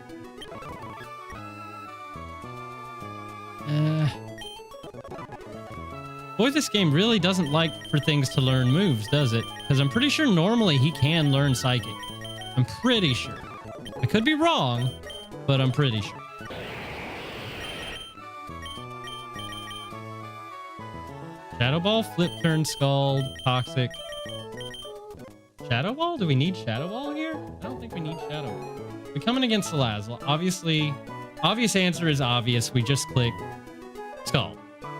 Boy, this game really doesn't like for things to learn moves, does it? Because I'm pretty sure normally he can learn psychic. I'm pretty sure. I could be wrong, but I'm pretty sure. Shadow Ball, Flip Turn, Scald, Toxic. Shadow Ball? Do we need Shadow Ball here? I don't think we need Shadow Ball. We're coming against Salazzle. Obviously, obvious answer is obvious. We just click Scald.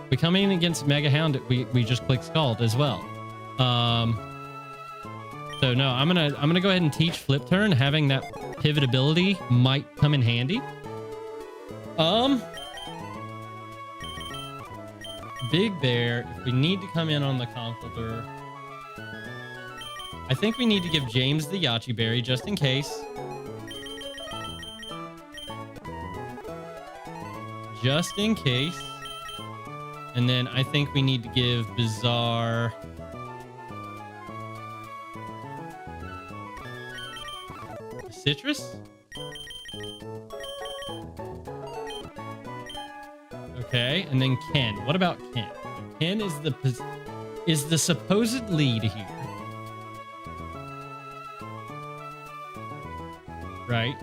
We come in against Mega Hound, we just click Scald as well. So no, I'm gonna go ahead and teach Flip Turn. Having that pivot ability might come in handy. Big Bear, if we need to come in on the Conkeldurr, I think we need to give James the Yachi Berry just in case. Just in case. And then I think we need to give Bizarre Citrus. Okay, and then Ken. What about Ken? Ken is the supposed lead here. Right?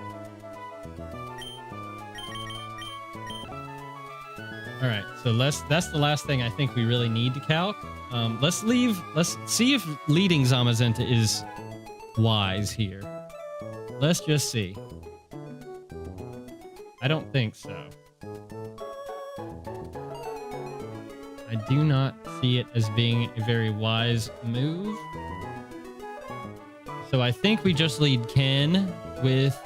All right, so that's the last thing I think we really need to calc. Let's see if leading Zamazenta is wise here. Let's just see. I don't think so. I do not see it as being a very wise move. So I think we just lead Ken with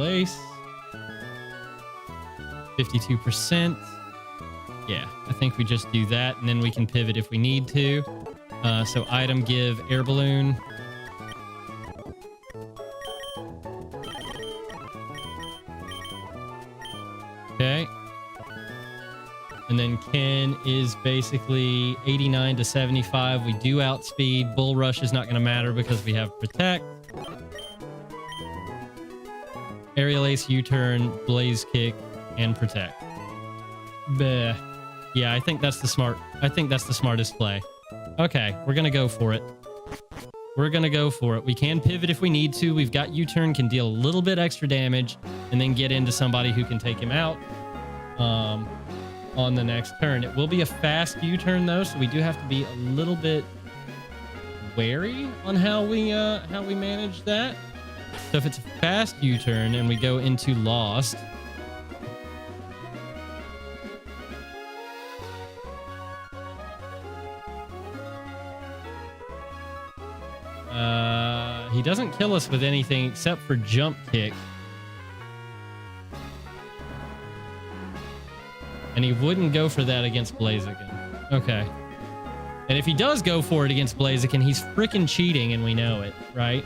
Ace. 52%. Yeah, I think we just do that, and then we can pivot if we need to. So item, give Air Balloon. Okay. And then Ken is basically 89 to 75. We do outspeed. Bull Rush is not going to matter because we have Protect. Aerial Ace, U-turn, Blaze Kick, and Protect. Bleh. Yeah, I think that's the smartest play. Okay, we're gonna go for it. We're gonna go for it. We can pivot if we need to. We've got U-turn, can deal a little bit extra damage, and then get into somebody who can take him out on the next turn. It will be a fast U-turn though, so we do have to be a little bit wary on how we manage that. So if it's a fast U-turn and we go into Lost, he doesn't kill us with anything except for Jump Kick. And he wouldn't go for that against Blaziken. Okay. And if he does go for it against Blaziken, he's freaking cheating and we know it, right?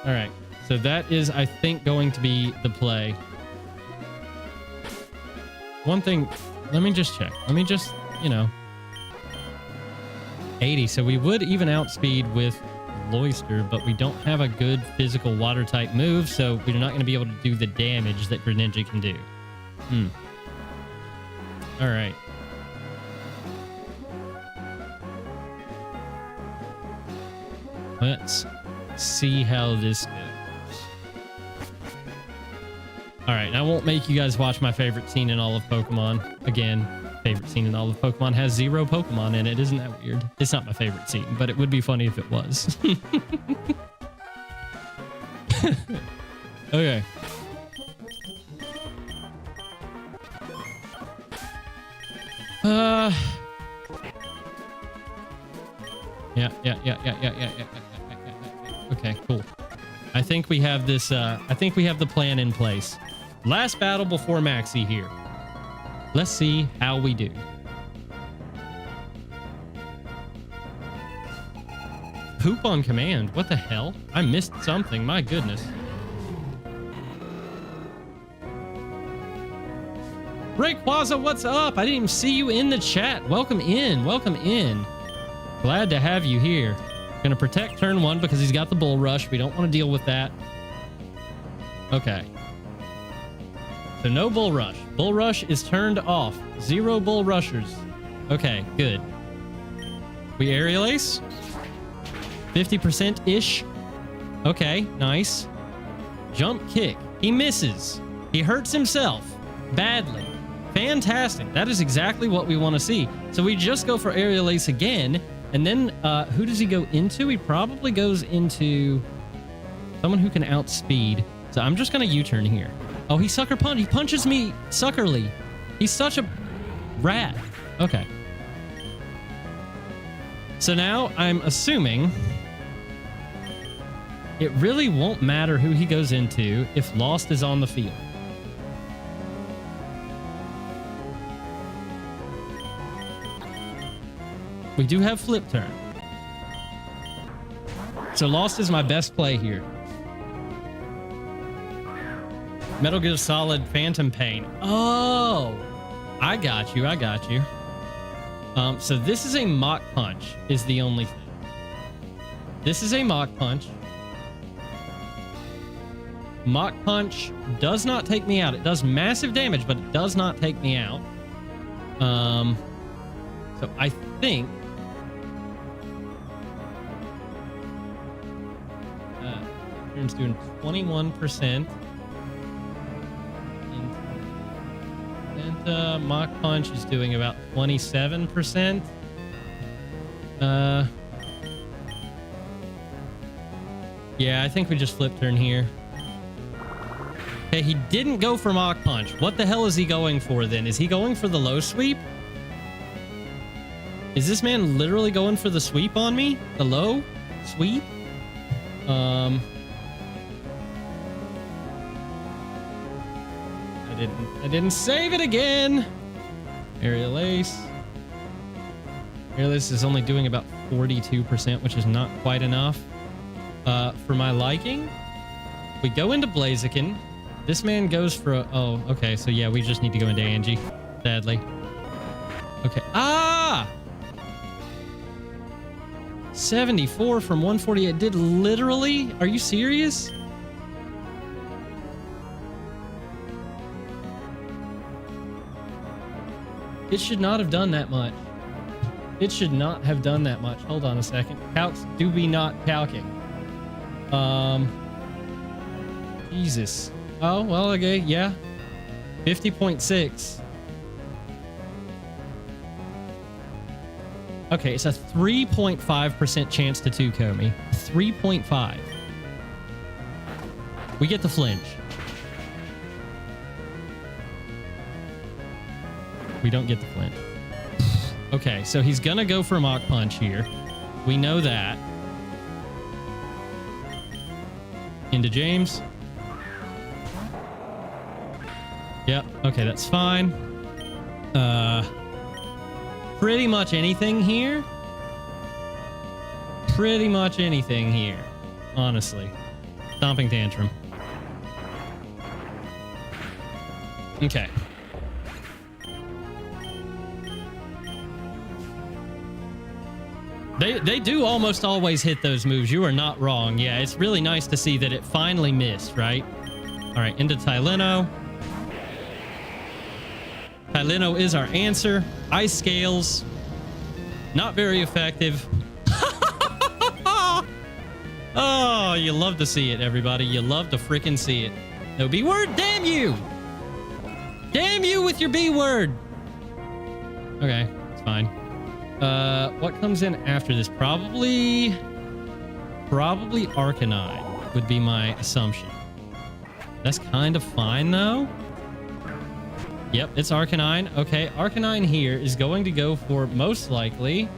All right, so that is, I think, going to be the play. One thing, let me just check. Let me just, 80. So we would even outspeed with Loister, but we don't have a good physical water type move, so we're not going to be able to do the damage that Greninja can do. All right. Let's see how this goes. All right, I won't make you guys watch my favorite scene in all of Pokemon again. favorite scene in all of Pokemon has 0 Pokemon in it. Isn't that weird? It's not my favorite scene, but it would be funny if it was. Okay. Yeah. Okay, cool. I think we have this, I think we have the plan in place. Last battle before Maxie here. Let's see how we do. Poop on command. What the hell? I missed something. My goodness. Rayquaza, what's up? I didn't even see you in the chat. Welcome in. Welcome in. Glad to have you here. Gonna protect turn 1 because he's got the Bull Rush. We don't want to deal with that. Okay. So no Bull Rush. Bull Rush is turned off. 0 Bull Rushers. Okay, good. We Aerial Ace. 50%-ish. Okay, nice. Jump Kick. He misses. He hurts himself badly. Fantastic. That is exactly what we want to see. So we just go for Aerial Ace again. And then who does he go into? He probably goes into someone who can outspeed. So I'm just going to U-turn here. Oh, he sucker punch. He punches me suckerly. He's such a rat. Okay. So now I'm assuming it really won't matter who he goes into if Lost is on the field. We do have Flip Turn. So Lost is my best play here. Metal Gear Solid Phantom Pain. Oh, I got you. I got you. So this is a Mach Punch is the only thing. This is a Mach Punch. Mach Punch does not take me out. It does massive damage, but it does not take me out. So I think Imperium's doing 21%. And Mach Punch is doing about 27%. Yeah, I think we just Flip Turn here. Okay, he didn't go for Mach Punch. What the hell is he going for then? Is he going for the low sweep? Is this man literally going for the sweep on me? The low sweep? I didn't save it again. Aerial Ace. Aerial Ace is only doing about 42%, which is not quite enough for my liking. We go into Blaziken. This man goes for a... Oh, okay. So yeah, we just need to go into Angie, sadly. Okay. Ah! 74 from 148. Did literally? Are you serious? It should not have done that much. It should not have done that much. Hold on a second. Calcs do be not calcing. Jesus. Oh, well, okay, yeah. 50.6. Okay, it's a 3.5% chance to 2-ko me. 3.5. We get the flinch. We don't get the flinch. Okay, so he's gonna go for a Mach Punch here. We know that. Into James. Yep, okay, that's fine. Pretty much anything here. Pretty much anything here, honestly. Stomping Tantrum. Okay. They do almost always hit those moves. You are not wrong. Yeah, it's really nice to see that it finally missed, right? All right, into Tyleno. Tyleno is our answer. Ice Scales. Not very effective. Oh, you love to see it, everybody. You love to freaking see it. No B word. Damn you. Damn you with your B word. Okay, it's fine. What comes in after this? Probably Arcanine would be my assumption. That's kind of fine, though. Yep, it's Arcanine. Okay, Arcanine here is going to go for most likely.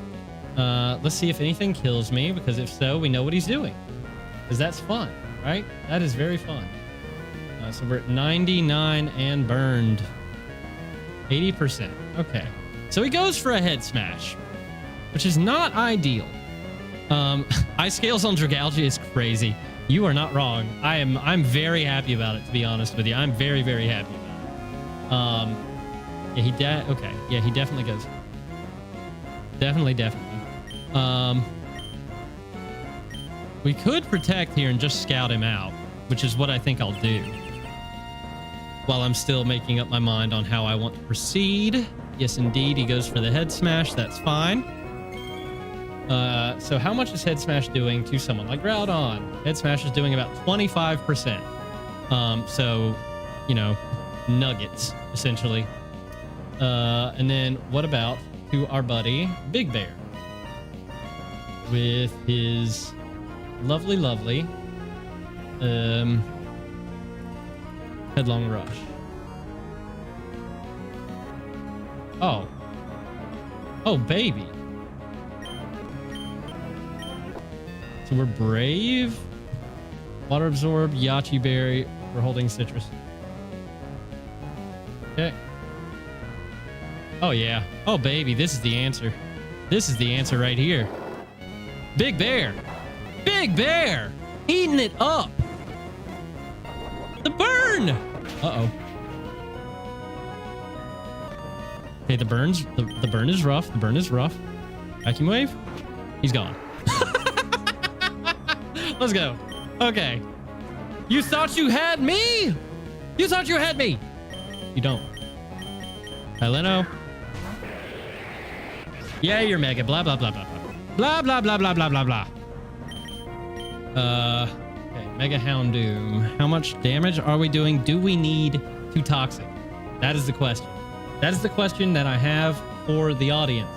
Let's see if anything kills me, because if so, we know what he's doing. Because that's fun, right? That is very fun. So we're at 99 and burned. 80%. Okay. So he goes for a head smash, which is not ideal. Ice Scales on Dragalge is crazy. You are not wrong. I'm very happy about it, to be honest with you. I'm very, very happy about it. Yeah, okay. Yeah, he definitely goes. Definitely. We could protect here and just scout him out, which is what I think I'll do. While I'm still making up my mind on how I want to proceed. Yes, indeed, he goes for the head smash. That's fine. So how much is head smash doing to someone like Groudon? Head smash is doing about 25%. So, you know, nuggets, essentially. And then what about to our buddy Big Bear? With his lovely Headlong Rush. Oh, baby. So we're Brave, Water Absorb, Yachi Berry. We're holding Citrus. Okay. Oh, yeah. Oh, baby. This is the answer. This is the answer right here. Big Bear. Big Bear. Eating it up. The burn. Uh-oh. Okay, the burn is rough. The burn is rough. Vacuum Wave. He's gone. Let's go. Okay. You thought you had me? You thought you had me. You don't. Heleno. Yeah, you're mega. Blah, blah, blah, blah, blah. Blah, blah, blah, blah, blah, blah, blah. Okay. Mega Houndoom. How much damage are we doing? Do we need to toxic? That is the question. That is the question that I have for the audience.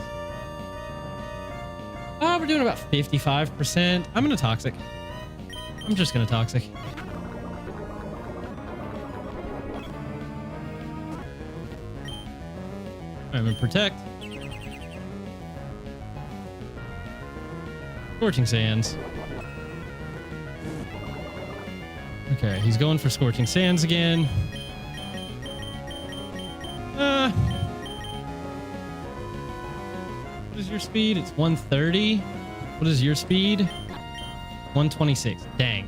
We're doing about 55%. I'm going to toxic. I'm just going to toxic. I'm going to protect. Scorching Sands. Okay, he's going for Scorching Sands again. What is your speed? It's 130. What is your speed? 126. Dang.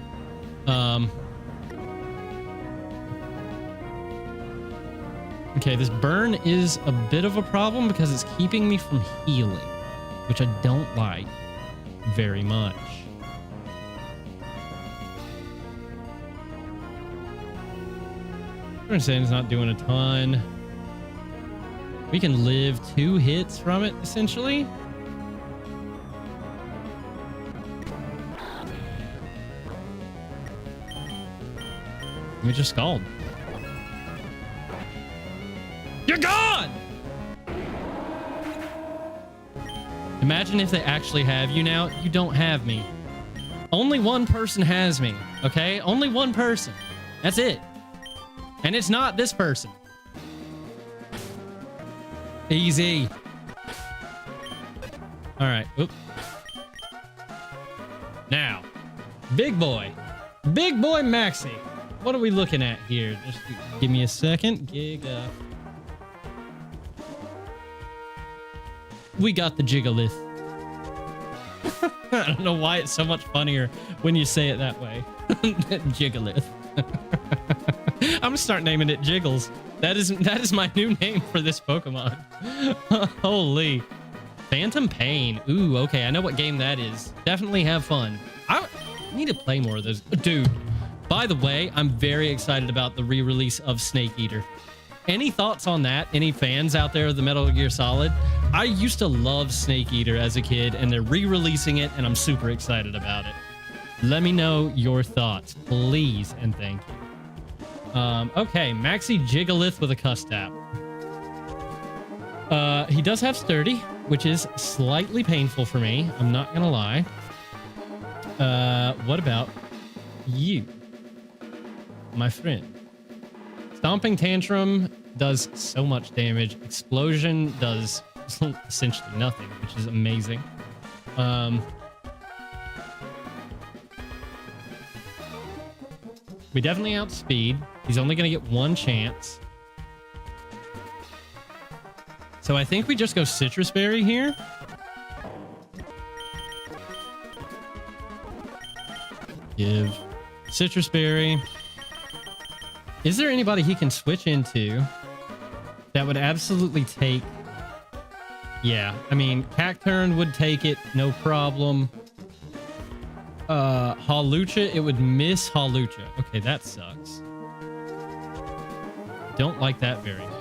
Okay, this burn is a bit of a problem because it's keeping me from healing, which I don't like very much. I'm saying it's not doing a ton. We can live 2 hits from it, essentially. We just Scald. You're gone! Imagine if they actually have you now. You don't have me. Only one person has me, okay? Only one person. That's it. And it's not this person. Easy. All right. Oop. Now, big boy Maxie. What are we looking at here? Just give me a second. Giga. We got the Jigalith. I don't know why it's so much funnier when you say it that way. Jigalith. I'm gonna start naming it Jiggles. That is my new name for this Pokemon. Holy. Phantom Pain. Ooh, okay. I know what game that is. Definitely have fun. I need to play more of those. Dude, by the way, I'm very excited about the re-release of Snake Eater. Any thoughts on that? Any fans out there of the Metal Gear Solid? I used to love Snake Eater as a kid, and they're re-releasing it, and I'm super excited about it. Let me know your thoughts, please, and thank you. Okay, Maxie Jigalith with a cuss tap. He does have sturdy, which is slightly painful for me. I'm not gonna lie. What about you, my friend? Stomping Tantrum does so much damage. Explosion does essentially nothing, which is amazing. We definitely outspeed. He's only going to get one chance. So I think we just go Citrus Berry here. Give Citrus Berry. Is there anybody he can switch into that would absolutely take... Yeah, I mean, Cacturn would take it, no problem. Hawlucha, it would miss Hawlucha. Okay, that sucks. Don't like that very much.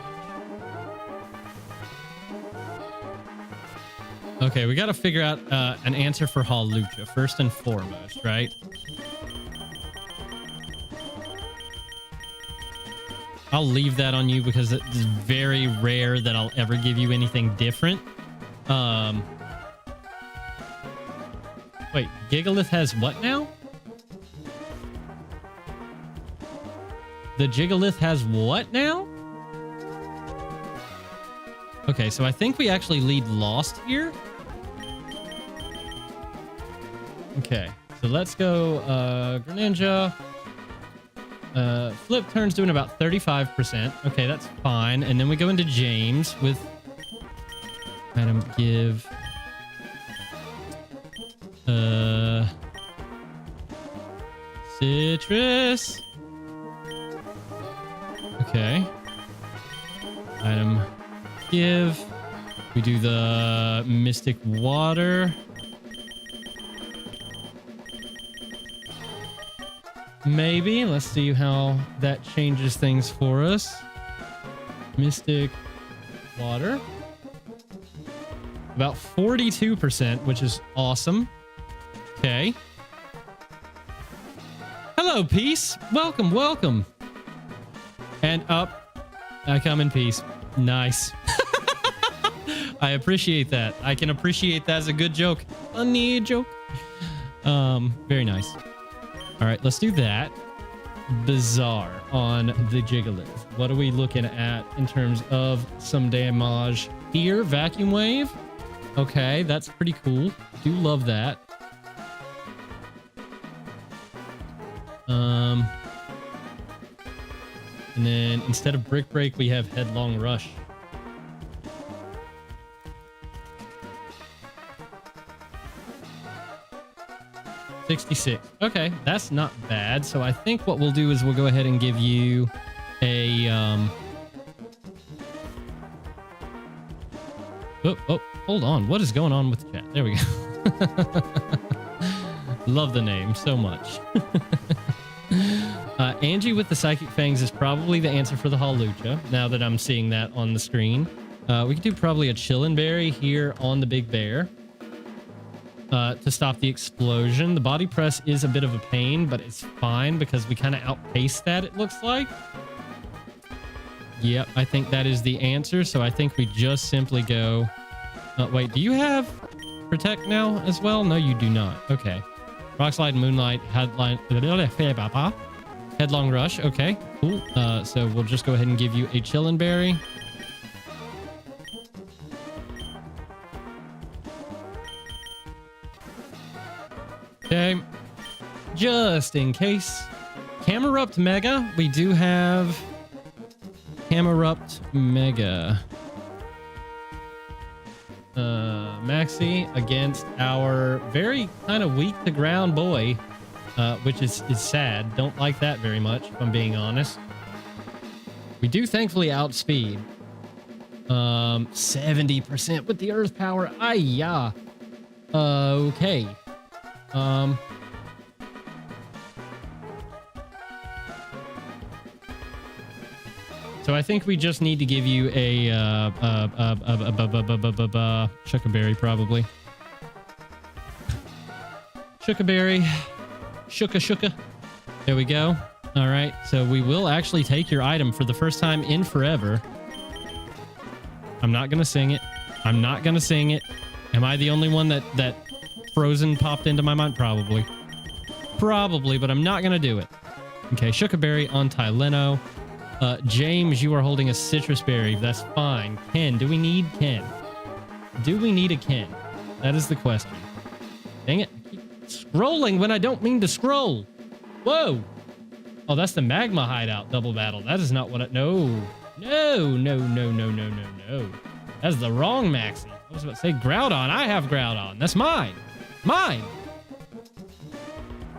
Okay, we got to figure out an answer for Hawlucha first and foremost, right? I'll leave that on you because it's very rare that I'll ever give you anything different. Wait, Gigalith has what now? The Gigalith has what now? Okay, so I think we actually lead Lost here. Okay, so let's go Greninja. Flip Turn's doing about 35%. Okay, that's fine. And then we go into James with... Adam, give... Citrus. Okay. Item, give. We do the Mystic Water. Maybe. Let's see how that changes things for us. Mystic Water. About 42%, which is awesome. Okay. Hello, Peace. Welcome, welcome. And up. I come in peace. Nice. I appreciate that. I can appreciate that as a good joke. Funny joke. Very nice. All right, let's do that. Bizarre on the Gigalith. What are we looking at in terms of some damage here? Vacuum Wave. Okay, that's pretty cool. Do love that. And then instead of Brick Break, we have Headlong Rush. $66. Okay, that's not bad. So I think what we'll do is we'll go ahead and give you a Oh, hold on. What is going on with the chat? There we go. Love the name so much. Angie with the Psychic Fangs is probably the answer for the Hawlucha, now that I'm seeing that on the screen. We could do probably a Chillin' Berry here on the Big Bear to stop the explosion. The Body Press is a bit of a pain, but it's fine because we kind of outpaced that, it looks like. Yep, I think that is the answer. So I think we just simply go... wait, do you have Protect now as well? No, you do not. Okay. Rock Slide, Moonlight, Headlong Rush. Okay, cool. So we'll just go ahead and give you a Chillin' Berry. Okay. Just in case. Camerupt Mega. We do have Camerupt Mega. Maxie against our very kind of weak to ground boy, which is sad. Don't like that very much, if I'm being honest. We do thankfully outspeed. 70% with the earth power. Ay-ya. Okay. So I think we just need to give you a Shuckaberry, probably. Shuckaberry. Shucka. There we go. All right. So we will actually take your item for the first time in forever. I'm not gonna sing it. I'm not gonna sing it. Am I the only one that Frozen popped into my mind? Probably. Probably, but I'm not gonna do it. Okay, shook a berry on Tyleno. James, you are holding a citrus berry. That's fine. Ken, do we need Ken? Do we need a Ken? That is the question. Dang it. I keep scrolling when I don't mean to scroll. Whoa. Oh, that's the magma hideout double battle. That is not what I... No. No, no, no, no, no, no, no. That's the wrong Maxie. I was about to say Groudon. I have Groudon. That's mine. Mine.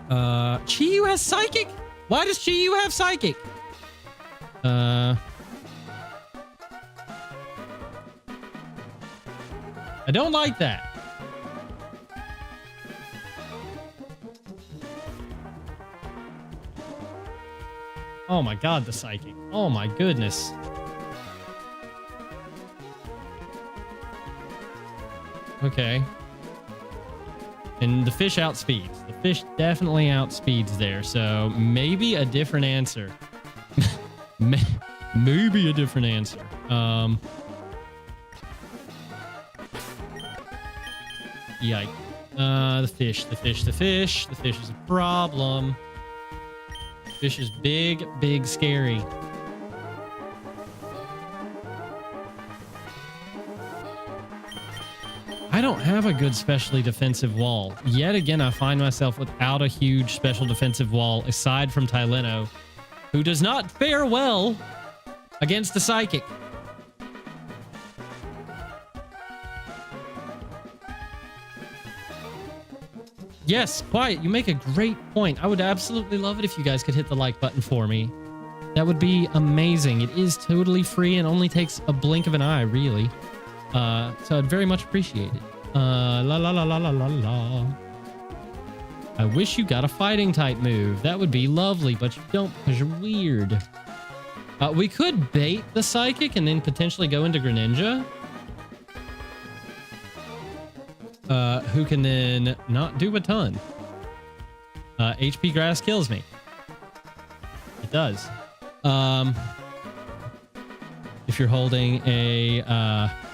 Chi-Yu has Psychic? Why does Chi-Yu have Psychic? I don't like that. Oh my god, the Psychic. Oh my goodness. Okay. And the fish outspeeds. The fish definitely outspeeds there, so maybe a different answer. Maybe a different answer. Yike. The fish is a problem. Fish is big, big, scary. I don't have a good specially defensive wall. Yet again, I find myself without a huge special defensive wall aside from Tyleno, who does not fare well against the Psychic. Yes, Quiet, you make a great point. I would absolutely love it if you guys could hit the like button for me. That would be amazing. It is totally free and only takes a blink of an eye, really. So I'd very much appreciate it. La la la la la la la. I wish you got a fighting type move. That would be lovely, but you don't because you're weird. We could bait the Psychic and then potentially go into Greninja. Who can then not do a ton. HP Grass kills me. It does. If you're holding a...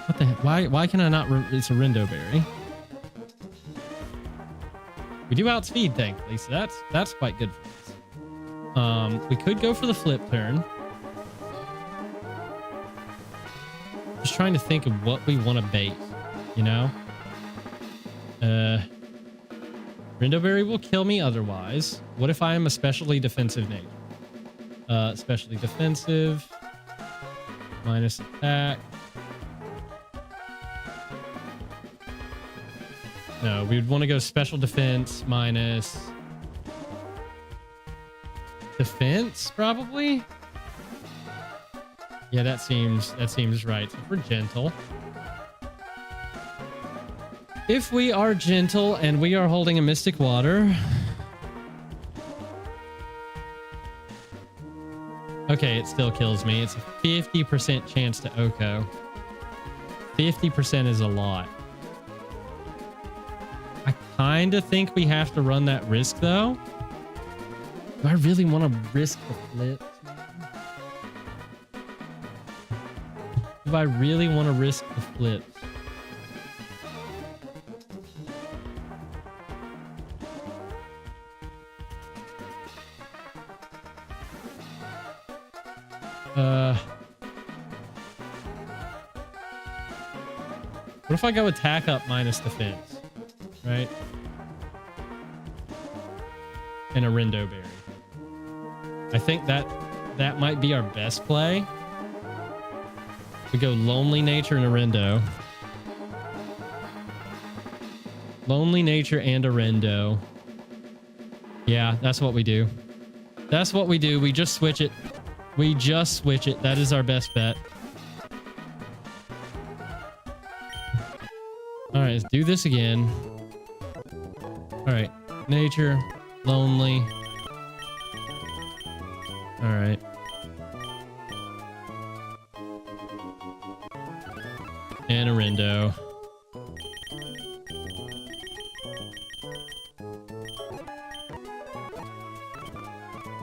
what the heck? Why can I not... It's a Rindo Berry. We do outspeed, thankfully, so that's quite good for us. We could go for the flip turn. Just trying to think of what we want to bait, you know? Rindo Berry will kill me otherwise. What if I am a specially defensive nature? Specially defensive. Minus attack. No, we would want to go special defense minus defense, probably. Yeah, that seems right. So if we're gentle. If we are gentle and we are holding a Mystic Water. Okay, it still kills me. It's a 50% chance to Oko. 50% is a lot. I kind of think we have to run that risk, though. Do I really want to risk the flips? Do I really want to risk the flips? What if I go attack up minus defense, right? And a Rindo Berry. I think that might be our best play. We go Lonely Nature and a Rindo. Lonely Nature and a Rindo. Yeah, that's what we do. That's what we do. We just switch it. We just switch it. That is our best bet. All right, let's do this again. All right, Nature, Lonely. All right. And a Rindo.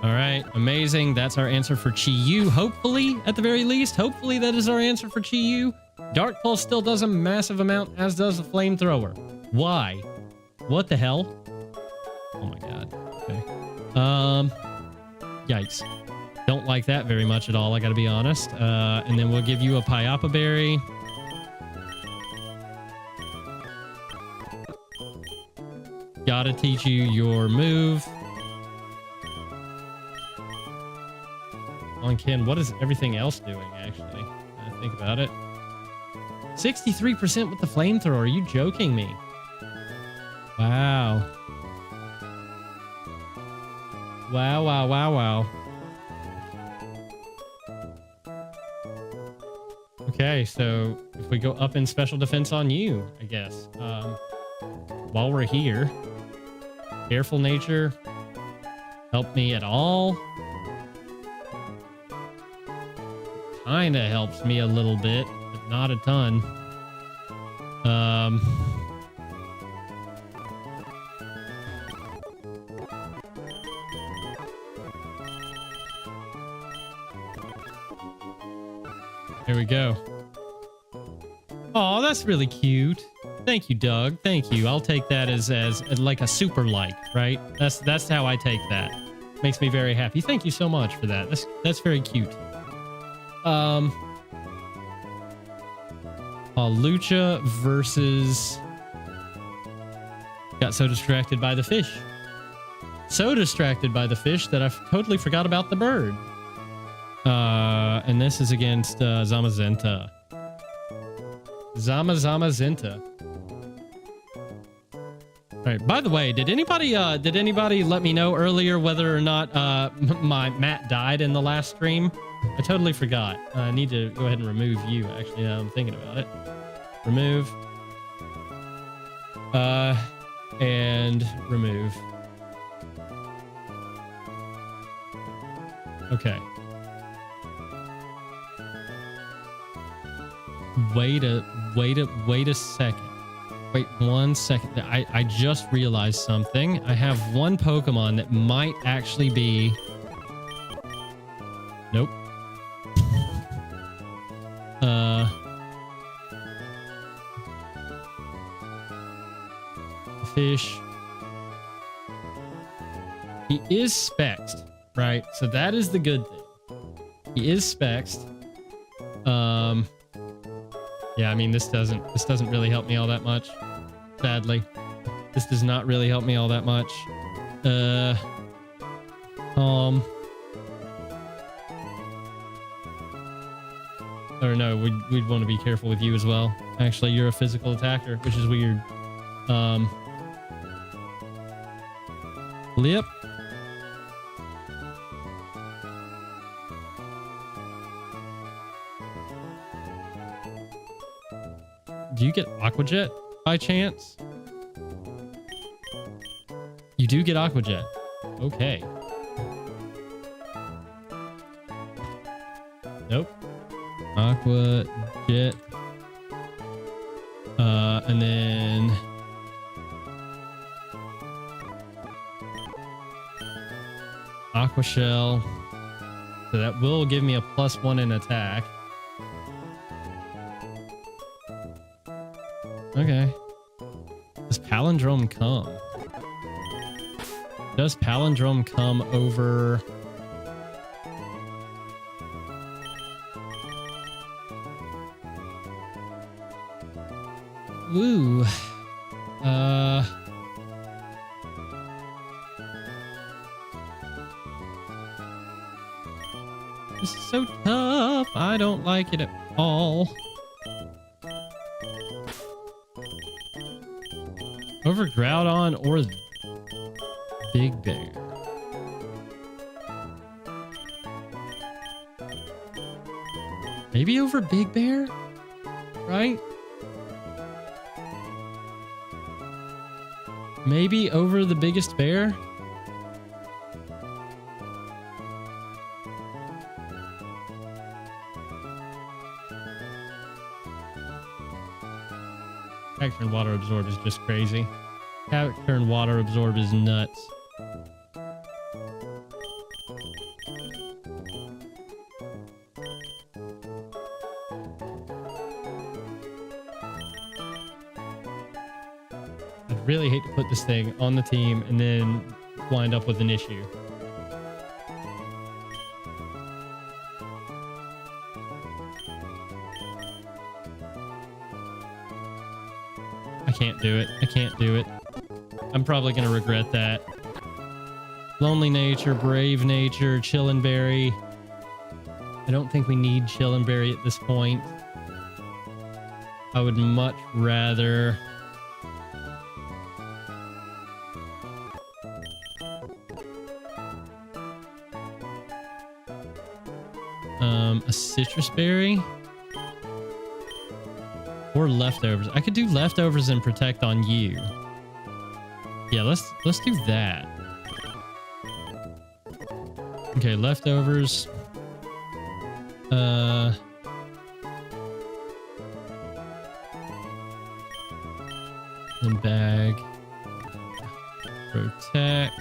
All right, amazing. That's our answer for Chi-Yu. Hopefully, at the very least, hopefully that is our answer for Chi-Yu. Dark Pulse still does a massive amount, as does the Flamethrower. Why? What the hell? Oh my god. Okay. Yikes. Don't like that very much at all, I gotta be honest. And then we'll give you a Pyapa Berry. Gotta teach you your move. On Ken, what is everything else doing, actually? I think about it. 63% with the Flamethrower. Are you joking me? Wow. Wow, wow, wow, wow. Okay, so if we go up in special defense on you, I guess. While we're here, Careful Nature, help me at all. Kinda helps me a little bit, but not a ton. There we go. Oh, that's really cute. Thank you, Doug. Thank you. I'll take that as like a super like, right? That's how I take that. Makes me very happy. Thank you so much for that. That's very cute. Lucha versus... Got so distracted by the fish. So distracted by the fish that I totally forgot about the bird. And this is against Zamazenta. Zamazenta. All right. By the way, did anybody let me know earlier whether or not my Matt died in the last stream? I totally forgot. I need to go ahead and remove you. Actually, now I'm thinking about it. Remove. And remove. Okay. Wait a second. Wait 1 second. I just realized something. I have one Pokemon that might actually be... Nope. Fish. He is spexed, right? So that is the good thing. He is spexed. Yeah, I mean, this doesn't really help me all that much. Sadly. This does not really help me all that much. Or no, we'd want to be careful with you as well. Actually, you're a physical attacker, which is weird. Lip. Do you get Aqua Jet by chance? You do get Aqua Jet. Okay. Nope. Aqua Jet. And then... Aqua Shell. So that will give me a +1 in attack. Okay. Does Palindrome come? Does Palindrome come over... Ooh. This is so tough. I don't like it at all. Over Groudon or Big Bear. Maybe over Big Bear? Right? Maybe over the biggest bear? Character and Water Absorb is just crazy. Character and Water Absorb is nuts. really hate to put this thing on the team and then wind up with an issue. I can't do it. I can't do it. I'm probably going to regret that. Lonely nature, brave nature, chillin' berry. I don't think we need chillin' berry at this point. I would much rather... a citrus berry? Or leftovers. I could do leftovers and protect on you. Yeah, let's do that. Okay, leftovers. And bag. Protect.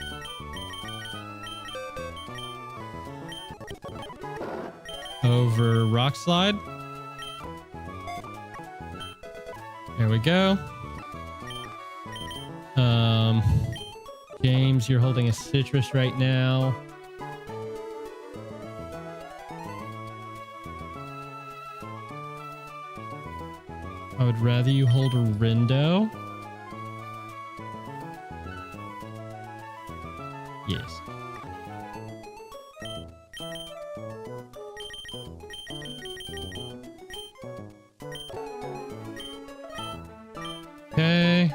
Over rock slide. There we go. James, you're holding a citrus right now. I would rather you hold a Rindo. Yes. Okay.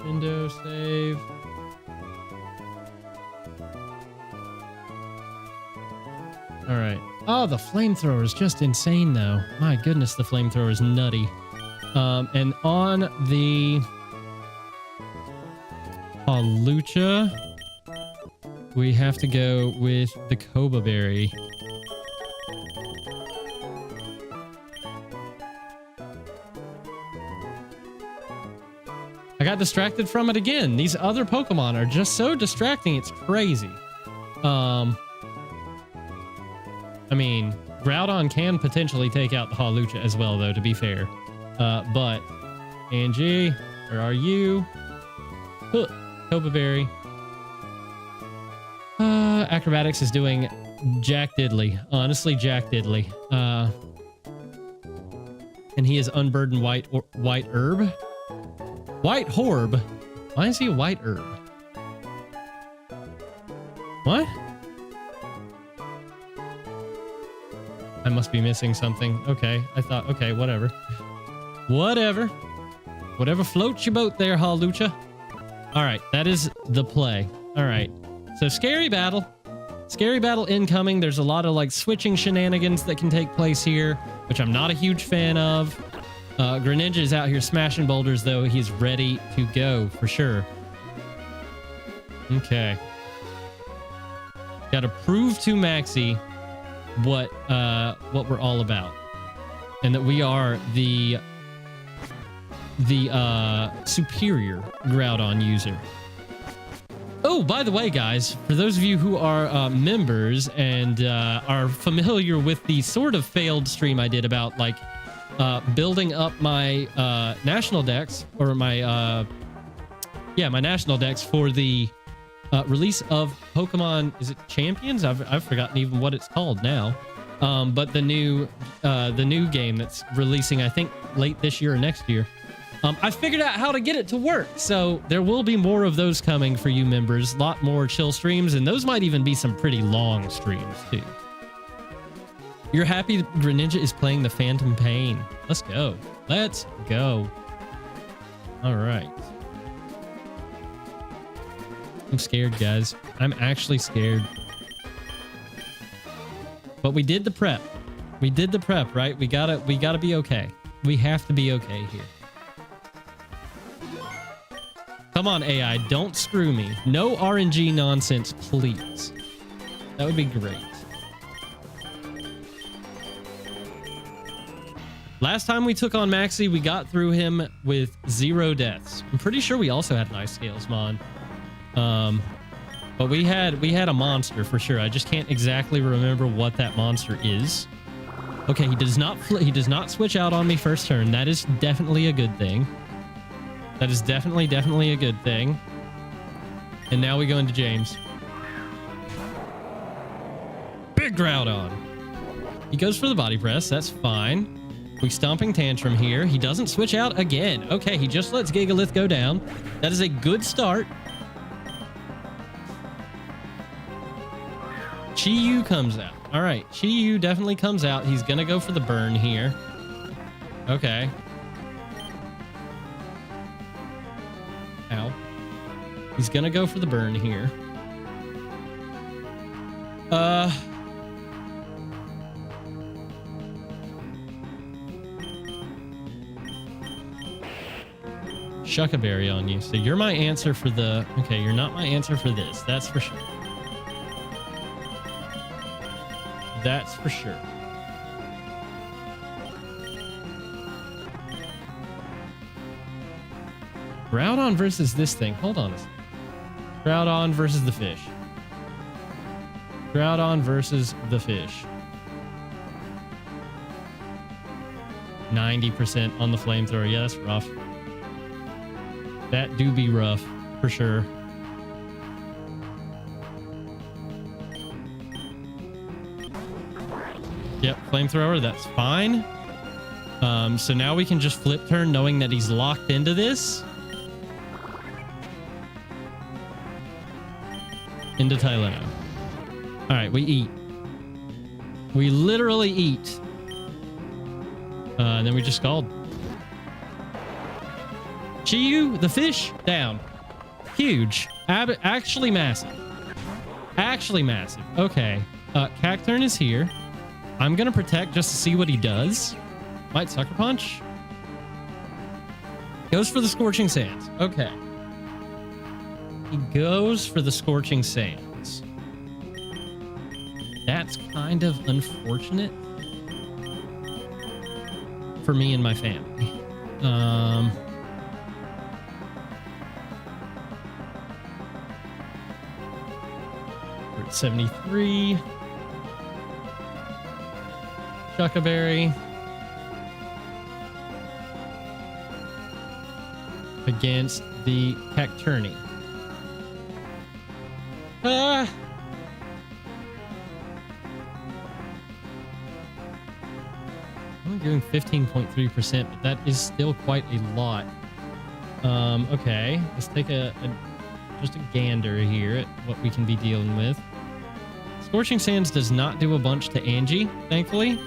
Window save. All right. Oh, the flamethrower is just insane, though. My goodness, the flamethrower is nutty. And on the Halucha, we have to go with the Koba berry. I got distracted from it again. These other Pokemon are just so distracting. It's crazy. I mean, Groudon can potentially take out the Halucha as well, though, to be fair. But, Angie, where are you? Koba berry. Acrobatics is doing Jack Diddley. Honestly, Jack Diddley. And he is unburdened white herb. White Horb? Why is he a white herb? What? I must be missing something. Okay, I thought, okay, whatever. Whatever. Whatever floats your boat there, Halucha. All right, that is the play. All right, so scary battle. Scary battle incoming. There's a lot of like switching shenanigans that can take place here, which I'm not a huge fan of. Greninja is out here smashing boulders, though. He's ready to go for sure. Okay. Got to prove to Maxie what we're all about, and that we are the superior Groudon user. Oh, by the way, guys, for those of you who are members and are familiar with the sort of failed stream I did about like building up my national decks, or my my national decks for the release of Pokemon, is it Champions? I've forgotten even what it's called now. But the new game that's releasing, I think, late this year or next year. I figured out how to get it to work, so there will be more of those coming for you members. A lot more chill streams, and those might even be some pretty long streams too. You're happy that Greninja is playing the Phantom Pain. Let's go. Let's go. All right. I'm scared, guys. I'm actually scared. But we did the prep. We did the prep, right? We gotta be okay. We have to be okay here. Come on, AI, don't screw me. No RNG nonsense, please. That would be great. Last time we took on Maxie, we got through him with 0 deaths. I'm pretty sure we also had an Ice Scales mod. But we had a monster for sure. I just can't exactly remember what that monster is. Okay, he does not switch out on me first turn. That is definitely a good thing. That is definitely a good thing. And now we go into James. Big Groudon. He goes for the body press. That's fine. We Stomping Tantrum here. He doesn't switch out again. Okay, he just lets Gigalith go down. That is a good start. Chi-Yu comes out. All right, Chi-Yu definitely comes out. He's going to go for the burn here. Okay. Ow. He's going to go for the burn here. Shuck a berry on you. So you're my answer for the... Okay, you're not my answer for this. That's for sure. That's for sure. Groudon versus this thing. Hold on a second. Groudon versus the fish. Groudon versus the fish. 90% on the flamethrower. Yeah, that's rough. That do be rough, for sure. Yep, flamethrower, that's fine. So now we can just flip turn knowing that he's locked into this. Into Tyleno. All right, we eat. We literally eat. And then we just scald. Chi-Yu, the fish, down. Huge. Actually massive. Actually massive. Okay. Cacturn is here. I'm going to protect just to see what he does. Might Sucker Punch. Goes for the Scorching Sands. Okay. He goes for the Scorching Sands. That's kind of unfortunate for me and my family. We're at 73. Chuckaberry against the Cacturni. I'm doing 15.3%, but that is still quite a lot. Okay, let's take just a gander here at what we can be dealing with. Scorching Sands does not do a bunch to Angie, thankfully.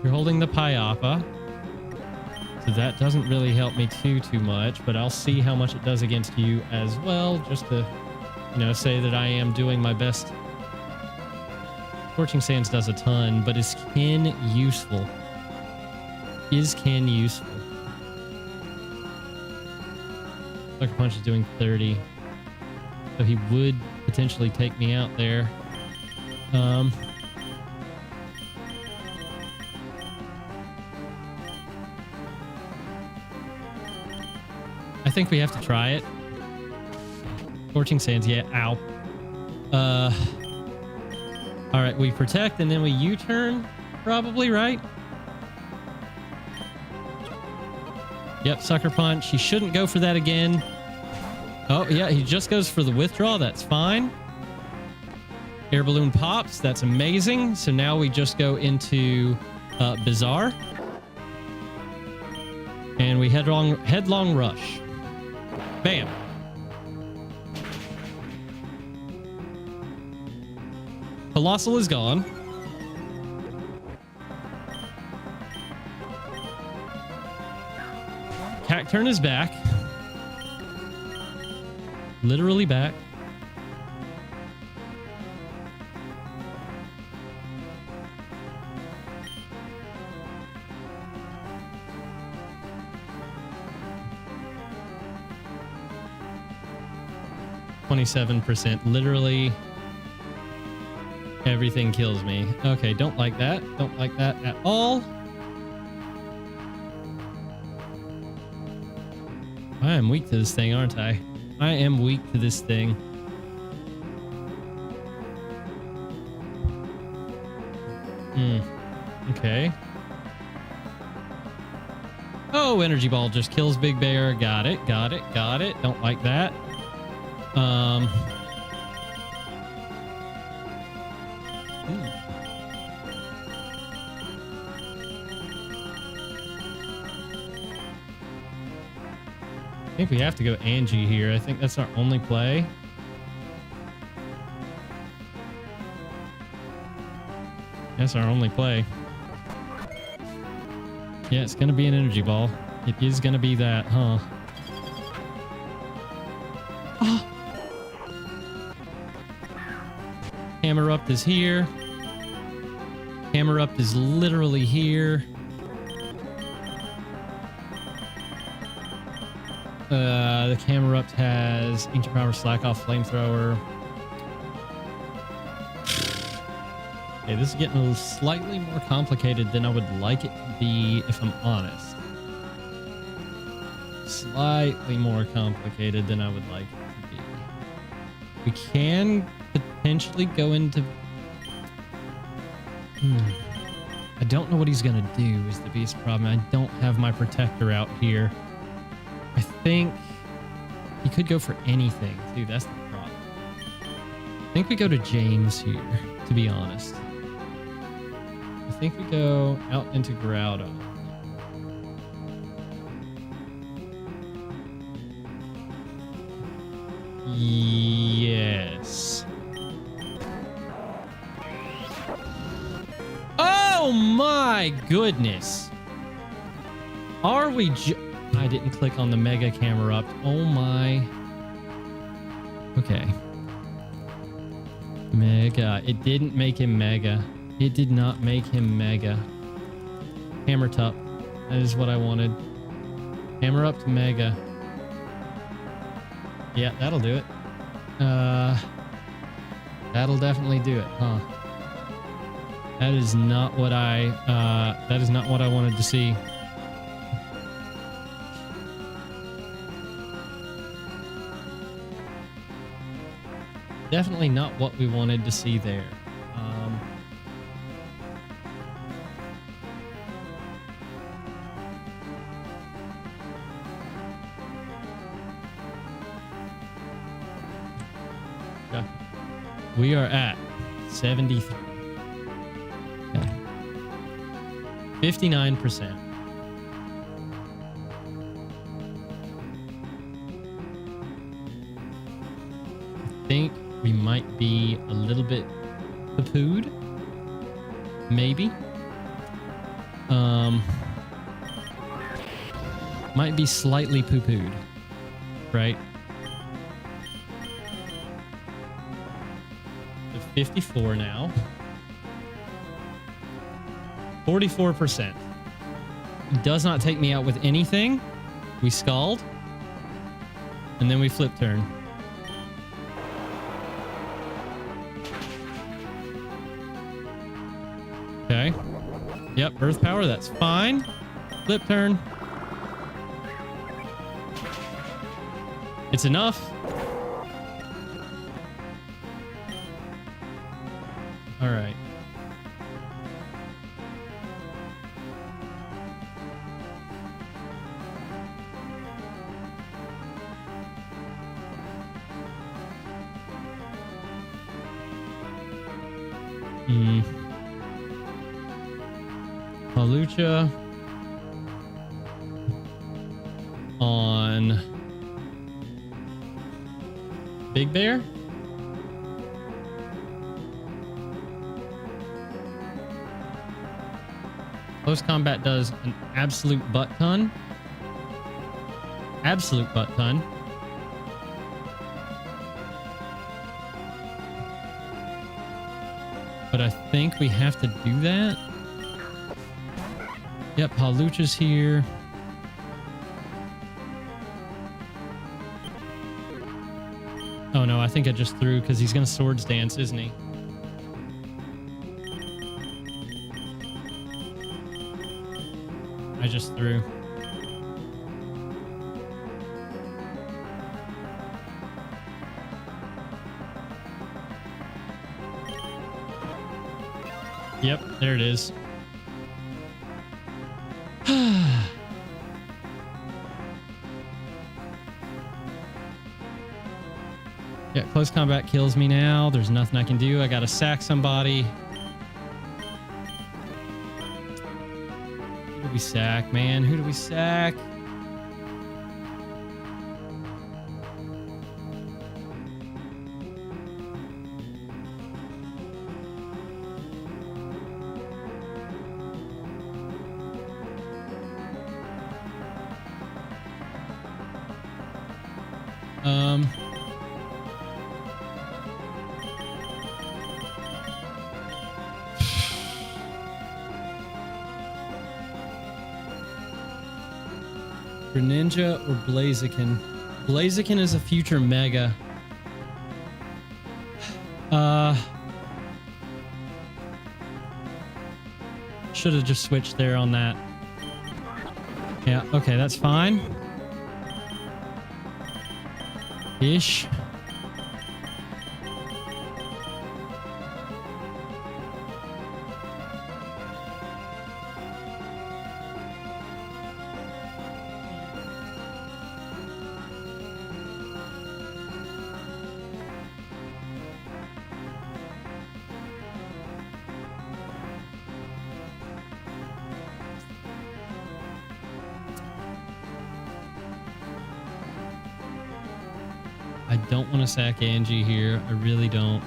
You're holding the Pyappa, so that doesn't really help me too much, but I'll see how much it does against you as well, just to, say that I am doing my best. Scorching Sands does a ton, but is Ken useful? Is Ken useful? Sucker Punch is doing 30, so he would potentially take me out there. I think we have to try it. Scorching Sands, yeah, ow. All right, we protect and then we U-turn, probably, right? Yep, Sucker Punch. He shouldn't go for that again. Oh, yeah, he just goes for the withdraw. That's fine. Air Balloon pops. That's amazing. So now we just go into Bizarre. And we headlong rush. Bam. Colossal is gone. Cacturn is back. Literally back. %. Literally everything kills me. Okay, don't like that. Don't like that at all. I am weak to this thing, aren't I? I am weak to this thing. Okay. Oh, energy ball just kills Big Bear. Got it. Got it. Got it. Don't like that. I think we have to go Angie here. I think that's our only play. That's our only play. Yeah, it's going to be an energy ball. It is going to be that, huh? Oh. Hammer-Up is here. Hammer-Up is literally here. The Hammer-Up has Ancient Power, Slack Off, Flamethrower. Okay, this is getting slightly more complicated than I would like it to be, if I'm honest. Slightly more complicated than I would like it to be. We can potentially go into... I don't know what he's going to do is the biggest problem. I don't have my protector out here. I think he could go for anything, too. That's the problem. I think we go to James here, to be honest. I think we go out into Groudon. Yes. Oh my goodness. Are we I didn't click on the Mega Camera Up. Oh my. Okay. Mega. It didn't make him Mega. It did not make him Mega. Hammer Tup. That is what I wanted. Hammer Up to Mega. Yeah, that'll do it. That'll definitely do it, huh? That is not what that is not what I wanted to see. Definitely not what we wanted to see there. Yeah. We are at 73. Okay. 59%. I think we might be a little bit poo-pooed. Maybe. Might be slightly poo-pooed. Right? 54 now. 44%. Does not take me out with anything. We Scald. And then we Flip Turn. Okay. Yep, Earth Power, that's fine. Flip Turn. It's enough. All right. Palucha on Big Bear. Close combat does an absolute butt ton. Absolute butt ton. But I think we have to do that. Yep, Palucha's here. Oh no, I think I just threw because he's going to Swords Dance, isn't he? I just threw. Yep, there it is. Yeah, close combat kills me now. There's nothing I can do. I gotta sack somebody. Who do we sack, man? Who do we sack? Greninja or Blaziken? Blaziken is a future Mega. Should have just switched there on that. Yeah, okay, that's fine. Ish. I don't want to sack Angie here. I really don't.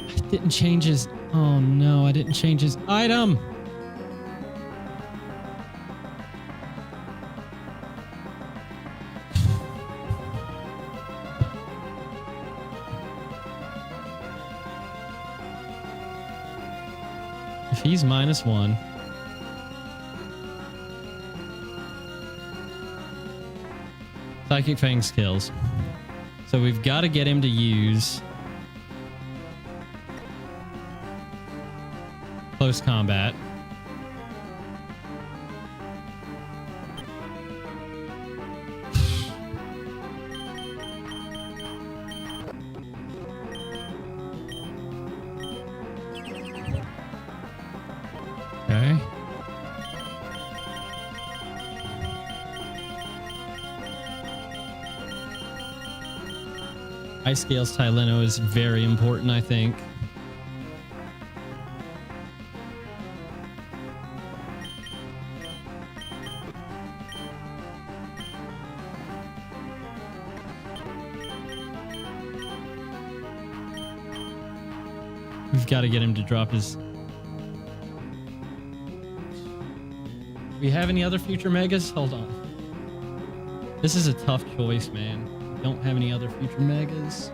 I didn't change his... Oh no, I didn't change his item. If he's -1. Psychic Fangs kills. So we've got to get him to use close combat. Okay. Ice Scales Tyleno is very important, I think. We've got to get him to drop his... Do we have any other future megas? Hold on. This is a tough choice, man. We don't have any other future megas.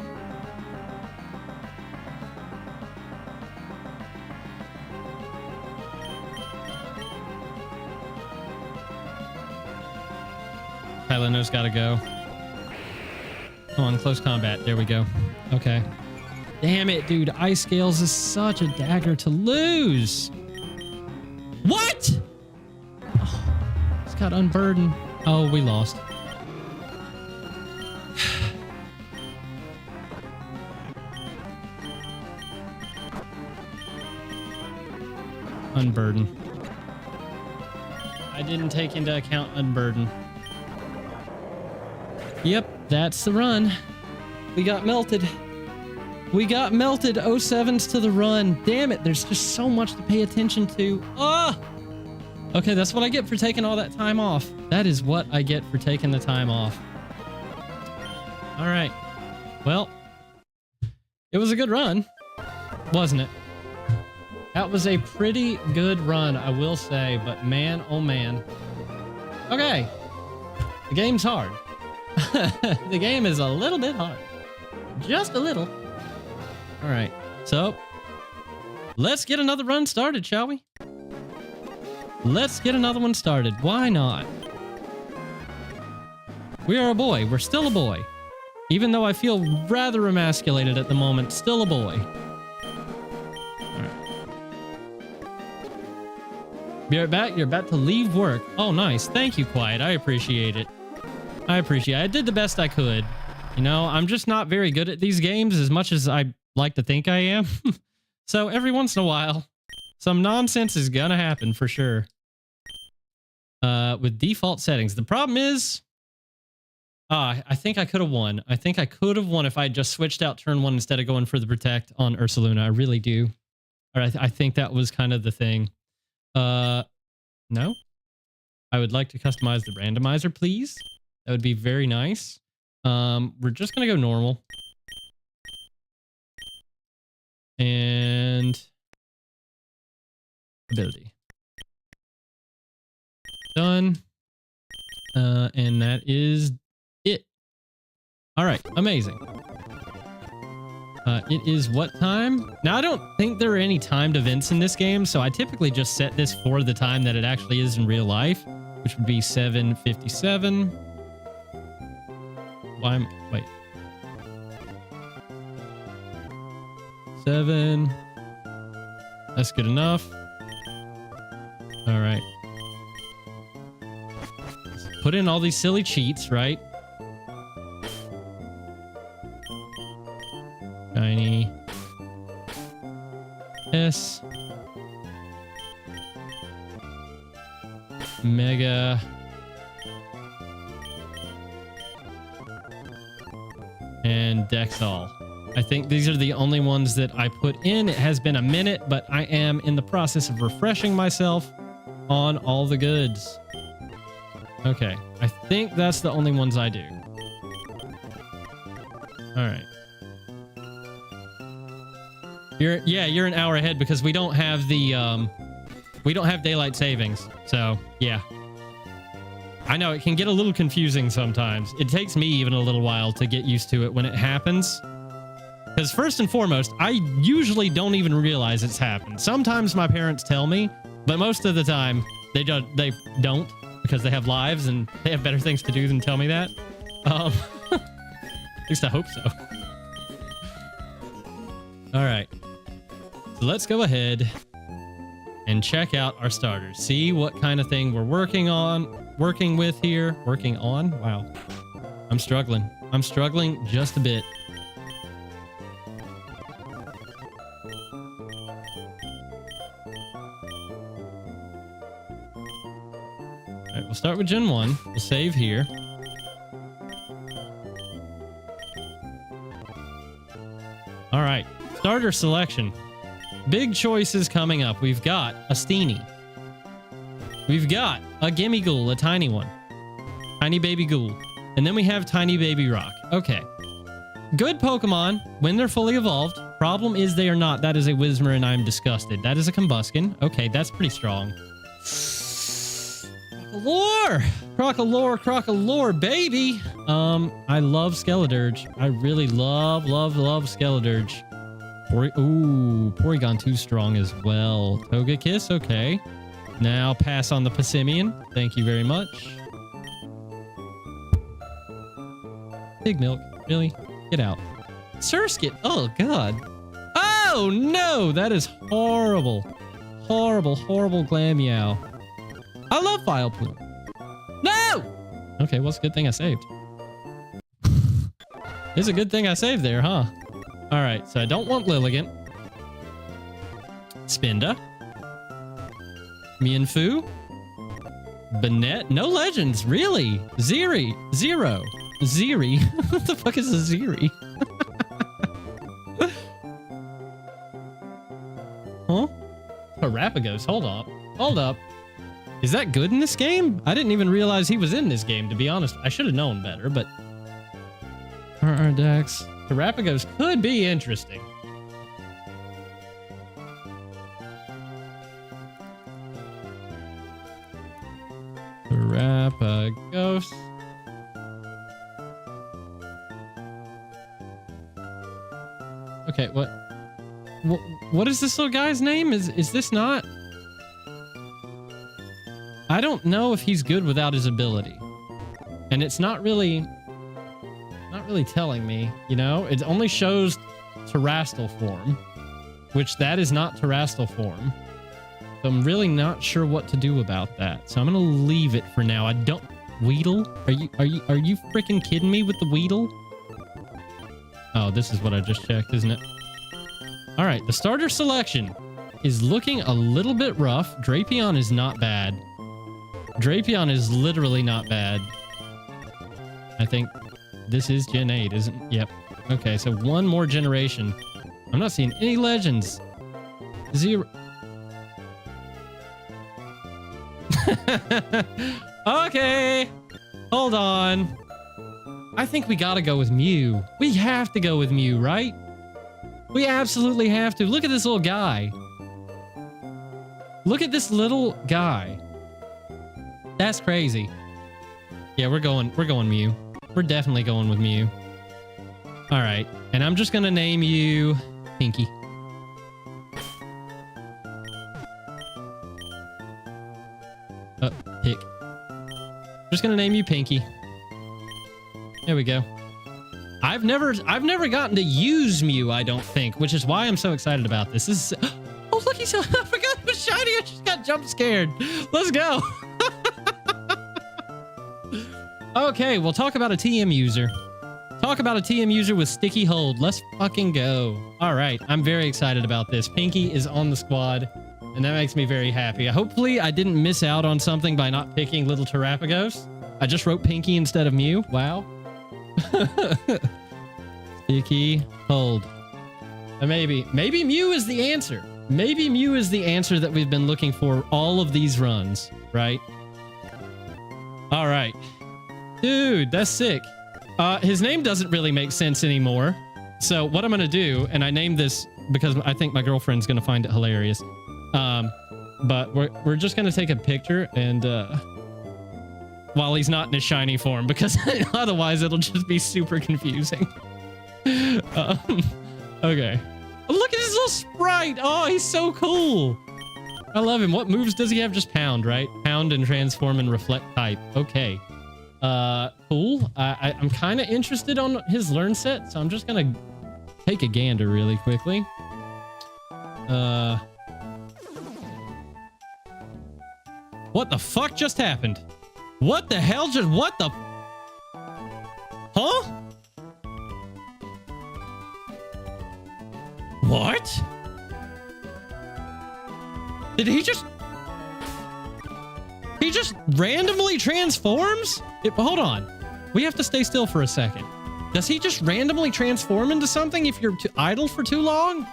Tyleno's got to go. Come on, close combat. There we go. Okay. Damn it, dude. Ice Scales is such a dagger to lose. What? Oh, it's got unburdened. Oh, we lost. Unburden. I didn't take into account unburden. Yep, that's the run. We got melted. We got melted. 07s to the run. Damn it, there's just so much to pay attention to. Ah! Okay, that's what I get for taking all that time off. That is what I get for taking the time off. All right. Well, it was a good run, wasn't it? That was a pretty good run, I will say, but man, oh man. Okay. The game's hard. The game is a little bit hard. Just a little. All right. So, let's get another run started, shall we? Let's get another one started. Why not? We are a boy. We're still a boy. Even though I feel rather emasculated at the moment, still a boy. Be right back. You're about to leave work. Oh, nice. Thank you, Quiet. I appreciate it. I appreciate it. I did the best I could. You know, I'm just not very good at these games as much as I like to think I am. So every once in a while, some nonsense is gonna happen for sure. With default settings. The problem is, I think I could have won. I think I could have won if I just switched out turn 1 instead of going for the protect on Ursaluna. I really do. Or I think that was kind of the thing. No. I would like to customize the randomizer, please. That would be very nice. We're just gonna go normal. And ability. Done. And that is it. All right, amazing. It is what time? Now, I don't think there are any timed events in this game, so I typically just set this for the time that it actually is in real life, which would be 7:57. Wait. 7. That's good enough. All right. Let's put in all these silly cheats, right? Shiny. S. Mega. And Dexall. I think these are the only ones that I put in. It has been a minute, but I am in the process of refreshing myself on all the goods. Okay, I think that's the only ones I do. All right. You're an hour ahead because we don't have the we don't have daylight savings. So, yeah. I know it can get a little confusing sometimes. It takes me even a little while to get used to it when it happens. Because first and foremost, I usually don't even realize it's happened. Sometimes my parents tell me, but most of the time they don't because they have lives and they have better things to do than tell me that. At least I hope so. All right. So let's go ahead and check out our starters. See what kind of thing we're working with here. Working on? Wow. I'm struggling. I'm struggling just a bit. All right, we'll start with Gen 1. We'll save here. All right, starter selection. Big choices coming up. We've got a Steenie. We've got a Gimme Ghoul, a tiny one. Tiny baby ghoul. And then we have Tiny Baby Rock. Okay. Good Pokemon when they're fully evolved. Problem is they are not. That is a Whismur and I'm disgusted. That is a Combuskin. Okay, that's pretty strong. Crocolore, baby. I love Skeledirge. I really love Skeledirge. Porygon too strong as well. Togekiss, okay. Now pass on the Passimian. Thank you very much. Big Milk, really? Get out. Surskit, oh god. Oh no, that is horrible. Horrible Glameow. I love Vileplume. No! Okay, well, it's a good thing I saved. It's a good thing I saved there, huh? All right, so I don't want Lilligant. Spinda. Mienfoo. Banette. No legends, really. Zero. Zeri. What the fuck is a Zeri? Huh? Parapagos, hold up. Is that good in this game? I didn't even realize he was in this game, to be honest. I should have known better, but... Dex. Parapagos could be interesting. Parapagos. Okay, what is this little guy's name? Is this not? I don't know if he's good without his ability. And it's not really telling me, you know? It only shows Terastal form, which that is not Terastal form. So I'm really not sure what to do about that. So I'm gonna leave it for now. I don't... Weedle? Are you freaking kidding me with the Weedle? Oh, this is what I just checked, isn't it? All right, the starter selection is looking a little bit rough. Drapion is not bad. Drapion is literally not bad. I think this is Gen 8, isn't it? Yep. Okay, so one more generation. I'm not seeing any legends. Zero. Okay. Hold on. I think we gotta go with Mew. We have to go with Mew, right? We absolutely have to. Look at this little guy. Look at this little guy. That's crazy. Yeah, we're going Mew. We're definitely going with Mew. All right. And I'm just gonna name you Pinky. Pick. Just gonna name you Pinky. There we go. I've never gotten to use Mew, I don't think, which is why I'm so excited about this. This is, oh look, I forgot it was shiny. I just got jump scared. Let's go. Okay, we'll talk about a TM user. Talk about a TM user with sticky hold. Let's fucking go. All right, I'm very excited about this. Pinky is on the squad, and that makes me very happy. Hopefully, I didn't miss out on something by not picking Little Terrapagos. I just wrote Pinky instead of Mew. Wow. Sticky hold. Maybe Mew is the answer. Maybe Mew is the answer that we've been looking for all of these runs, right? All right. Dude, that's sick. His name doesn't really make sense anymore. So what I'm going to do, and I named this because I think my girlfriend's going to find it hilarious. But we're just going to take a picture and while he's not in his shiny form, because otherwise it'll just be super confusing. Okay. Oh, look at this little sprite. Oh, he's so cool. I love him. What moves does he have? Just pound, right? Pound and transform and reflect type. Okay. Cool. I'm kind of interested on his learn set, so I'm just gonna take a gander really quickly. What the fuck just happened? What the hell just... What the... Huh? What? Did he just... He just randomly transforms? Hold on. We have to stay still for a second. Does he just randomly transform into something if you're idle for too long?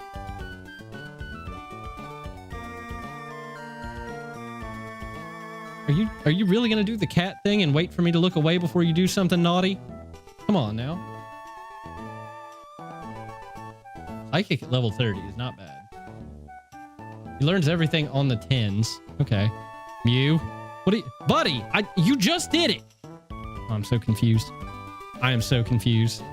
Are you really gonna do the cat thing and wait for me to look away before you do something naughty? Come on now. Psychic at level 30 is not bad. He learns everything on the 10s. Okay. Mew. What are you... Buddy, you just did it. Oh, I'm so confused. I am so confused.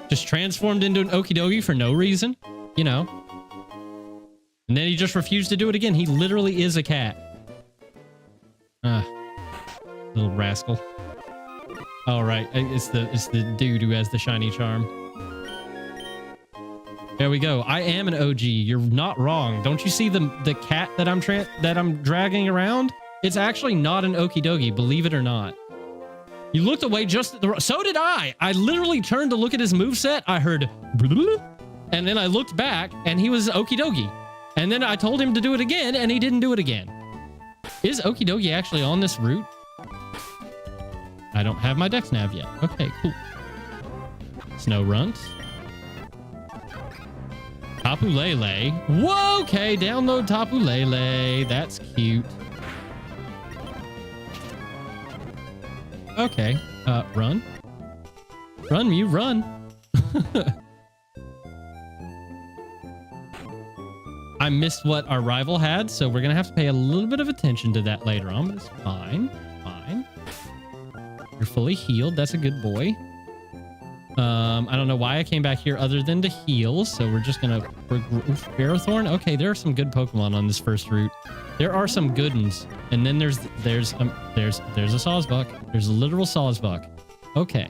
Just transformed into an Okie Dokie for no reason, you know. And then he just refused to do it again. He literally is a cat. Little rascal. All right, it's the dude who has the shiny charm. There we go. I am an OG. You're not wrong. Don't you see the cat that I'm dragging around? It's actually not an Okie Dokie, believe it or not. You looked away just at the... So did I. I literally turned to look at his moveset. I heard... And then I looked back, and he was Okie Dokie. And then I told him to do it again, and he didn't do it again. Is Okie Dokie actually on this route? I don't have my Dex Nav yet. Okay, cool. Snow Runt. Tapu Lele. Whoa, okay, download Tapu Lele. That's cute. Okay, run. Run, Mew, run. I missed what our rival had, so we're gonna have to pay a little bit of attention to that later on, but it's fine. Fine. You're fully healed. That's a good boy. I don't know why I came back here other than to heal, so we're just gonna... Ferrothorn? Okay, there are some good Pokemon on this first route. There are some good ones. And then there's a Sawsbuck. There's a literal Sawsbuck. Okay.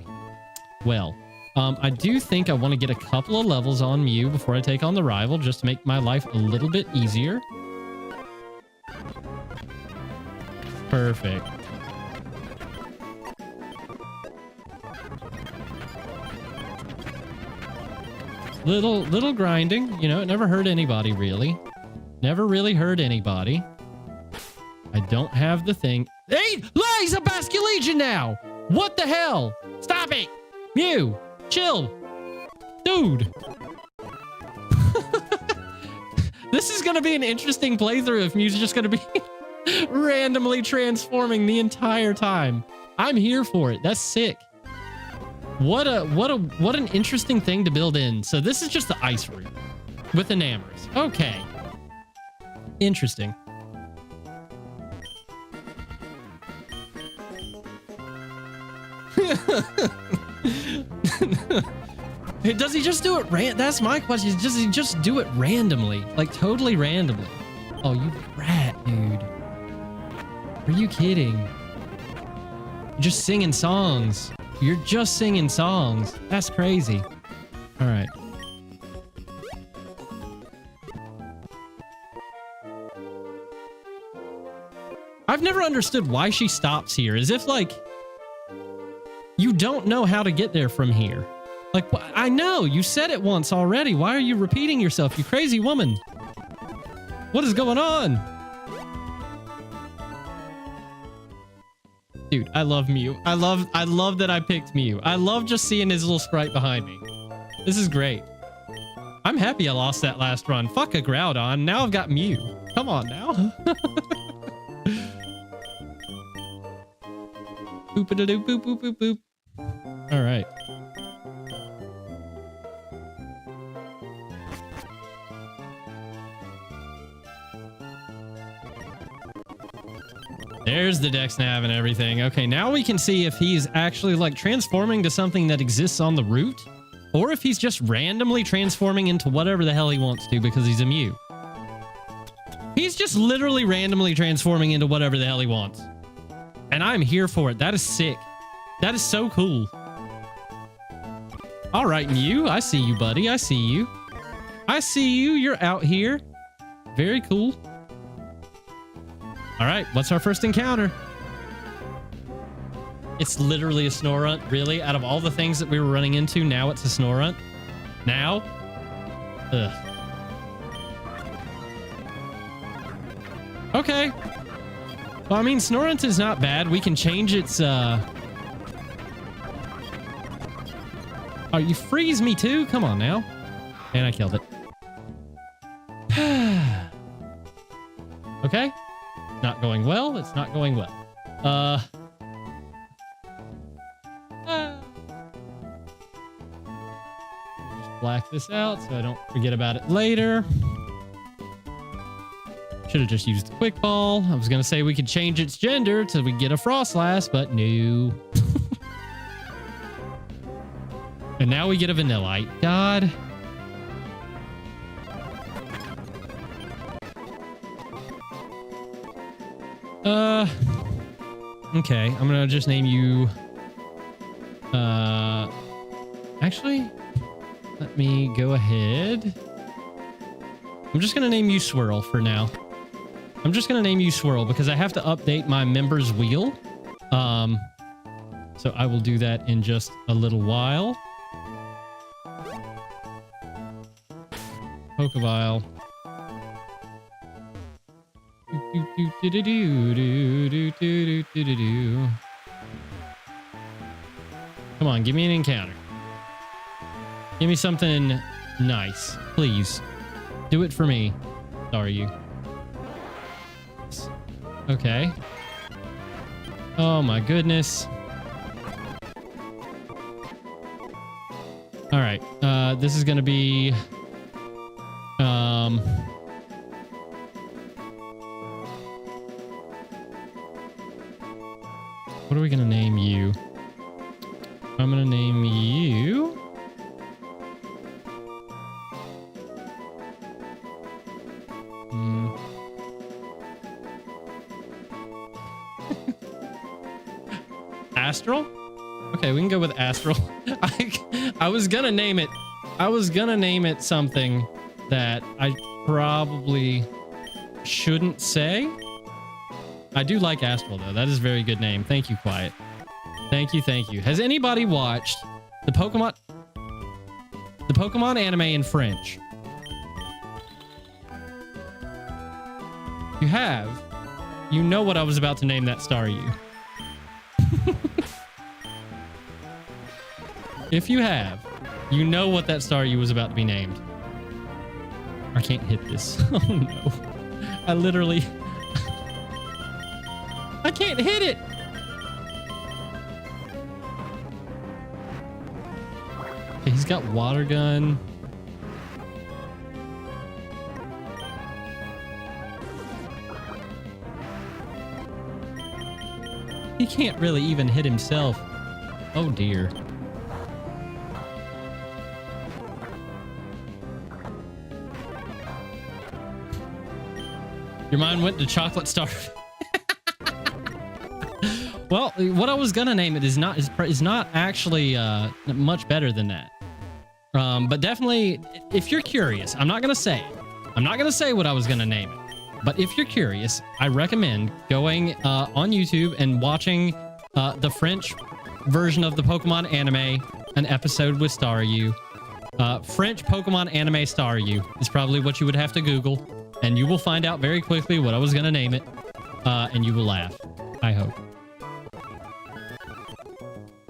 Well, I do think I want to get a couple of levels on Mew before I take on the rival, just to make my life a little bit easier. Perfect. Little grinding, you know, it never hurt anybody, really. Never really hurt anybody. I don't have the thing. Hey, he's a Basculegion now! What the hell? Stop it! Mew, chill. Dude. This is gonna be an interesting playthrough if Mew's just gonna be randomly transforming the entire time. I'm here for it. That's sick. What an interesting thing to build in. So this is just the ice route with enamours. Okay. Interesting. Does he just do it that's my question. Does he just do it randomly? Like totally randomly? Oh, you rat, dude. Are you kidding? You're just singing songs. You're just singing songs. That's crazy. All right. I've never understood why she stops here. As if, like, you don't know how to get there from here. Like, I know. You said it once already. Why are you repeating yourself, you crazy woman? What is going on? Dude, I love Mew. I love that I picked Mew. I love just seeing his little sprite behind me. This is great. I'm happy I lost that last run. Fuck a Groudon. Now I've got Mew. Come on now. Boop-a-da-doo, boop, boop, boop, boop. All right. There's the Dex Nav and everything. Okay, now we can see if he's actually like transforming to something that exists on the route, or if he's just randomly transforming into whatever the hell he wants to because he's a Mew. He's just literally randomly transforming into whatever the hell he wants. And I'm here for it. That is sick. That is so cool. All right, Mew. I see you, buddy. I see you. I see you. You're out here. Very cool. All right, what's our first encounter? It's literally a Snorunt, really? Out of all the things that we were running into, now it's a Snorunt? Now? Ugh. Okay. Well, I mean, Snorunt is not bad. We can change its, Oh, you freeze me too? Come on now. And I killed it. Okay. Not going well. It's not going well. Just black this out so I don't forget about it later. Should have just used the quick ball. I was going to say we could change its gender till we get a Frostlass, but no. And now we get a Vanillite. God. Okay, I'm gonna just name you, actually, let me go ahead. I'm just gonna name you Swirl for now. I'm just gonna name you Swirl because I have to update my members wheel. So I will do that in just a little while. Pokeball. Come on, give me an encounter. Give me something nice, please. Do it for me. Sorry, you. Okay. Oh my goodness. All right. This is gonna be. What are we gonna name you? I'm gonna name you. Astral? Okay, we can go with Astral. I was gonna name it. I was gonna name it something that I probably shouldn't say. I do like Astral though. That is a very good name. Thank you, Quiet. Thank you, thank you. Has anybody watched the Pokemon anime in French? If you have, you know what I was about to name that Staryu. If you have, you know what that Staryu was about to be named. I can't hit this. Oh no. I literally... I can't hit it! Okay, he's got water gun. He can't really even hit himself. Oh dear. Your mind went to chocolate star. Well, what I was gonna name it is not actually much better than that. But definitely, if you're curious, I'm not gonna say what I was gonna name it. But if you're curious, I recommend going on YouTube and watching the French version of the Pokemon anime, an episode with Staryu. French Pokemon anime Staryu is probably what you would have to Google, and you will find out very quickly what I was going to name it, and you will laugh, I hope.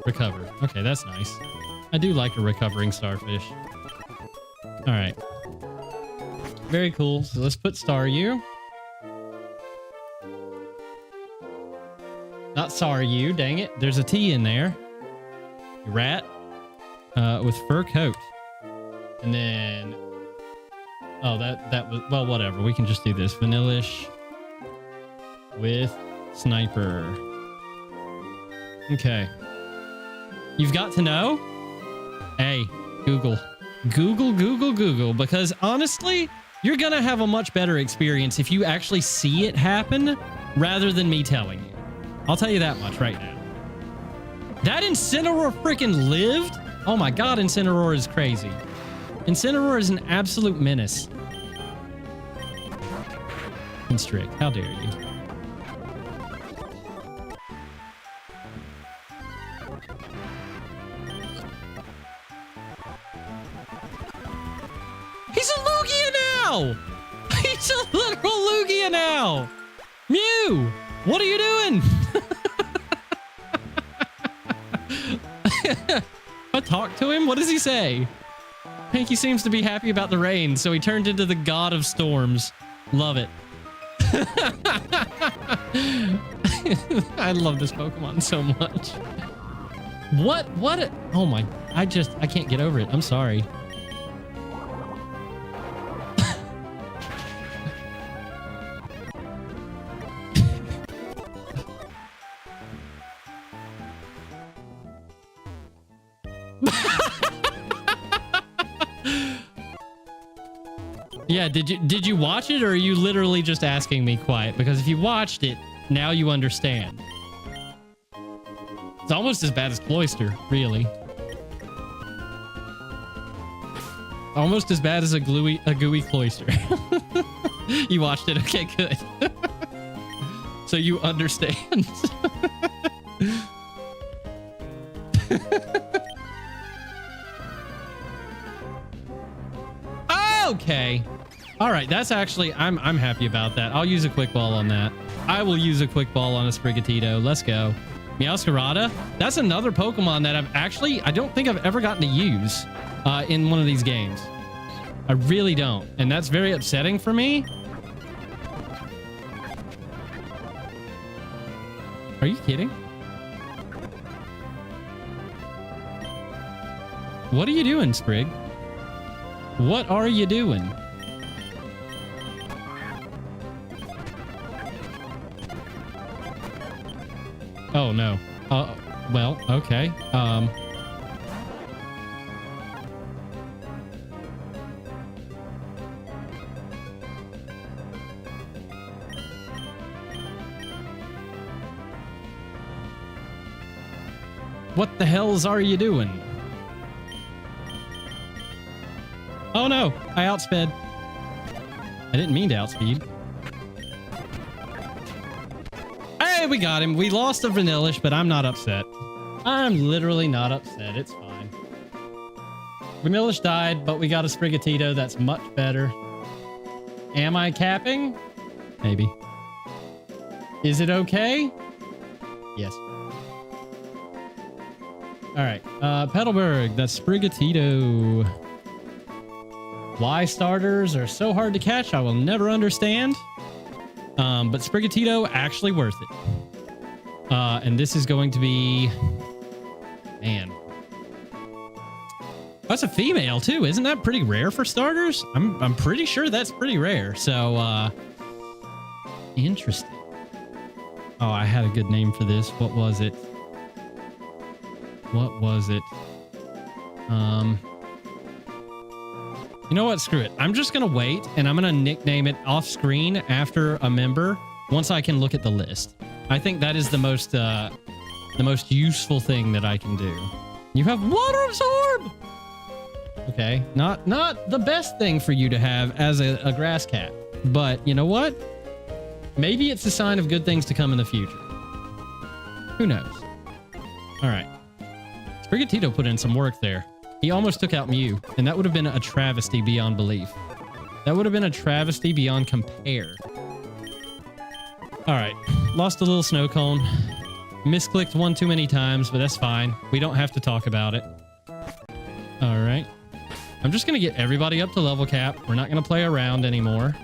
Recover. Okay, that's nice. I do like a recovering starfish. All right. Very cool. So let's put Staryu. Not Staryu, dang it. There's a T in there. Rat with fur coat. And then... Oh, that was... Well, whatever. We can just do this. Vanillish with sniper. Okay. You've got to know? Hey, Google. Google. Because honestly, you're going to have a much better experience if you actually see it happen rather than me telling you. I'll tell you that much right now. That Incineroar freaking lived? Oh my god, Incineroar is crazy. Incineroar is an absolute menace. Constrict, how dare you? He's a Lugia now! He's a literal Lugia now! Mew! What are you doing? I talked to him? What does he say? I think he seems to be happy about the rain, so he turned into the god of storms. Love it. I love this Pokemon so much. What? Oh my, I can't get over it. I'm sorry. Yeah, did you watch it, or are you literally just asking me quiet? Because if you watched it, now you understand. It's almost as bad as Cloyster, really. Almost as bad as a gooey Cloyster. You watched it? Okay, good. So you understand. Okay. All right, that's actually, I'm happy about that. I'll use a quick ball on that. I will use a quick ball on a Sprigatito. Let's go. Meowscarada. That's another Pokemon that I don't think I've ever gotten to use in one of these games. I really don't. And that's very upsetting for me. Are you kidding? What are you doing, Sprig? What are you doing? Oh, no. Well, okay. What the hells are you doing? Oh no, I outsped. I didn't mean to outspeed. Hey, we got him. We lost a Vanillish, but I'm not upset. I'm literally not upset. It's fine. Vanillish died, but we got a Sprigatito. That's much better. Am I capping? Maybe. Is it okay? Yes. All right. Petalburg, that's Sprigatito. Why starters are so hard to catch, I will never understand. But Sprigatito, actually worth it. And this is going to be... Man. That's a female, too. Isn't that pretty rare for starters? I'm pretty sure that's pretty rare. So, interesting. Oh, I had a good name for this. What was it? What was it? You know what? Screw it. I'm just going to wait, and I'm going to nickname it off screen after a member once I can look at the list. I think that is the most useful thing that I can do. You have water absorb! Okay. Not the best thing for you to have as a grass cat. But you know what? Maybe it's a sign of good things to come in the future. Who knows? All right. Sprigatito put in some work there. He almost took out Mew, and that would have been a travesty beyond belief. That would have been a travesty beyond compare. All right. Lost a little snow cone. Misclicked one too many times, but that's fine. We don't have to talk about it. All right. I'm just going to get everybody up to level cap. We're not going to play around anymore.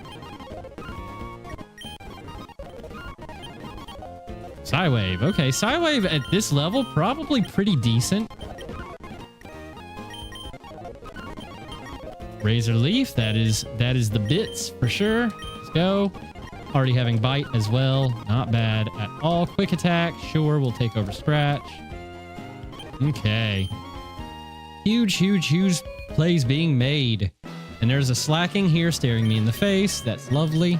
Psywave. Okay, Psywave at this level, probably pretty decent. Razor Leaf, that is the bits for sure. Let's go. Already having Bite as well. Not bad at all. Quick Attack, sure, we'll take over Scratch. Okay. Huge plays being made. And there's a Slacking here staring me in the face. That's lovely.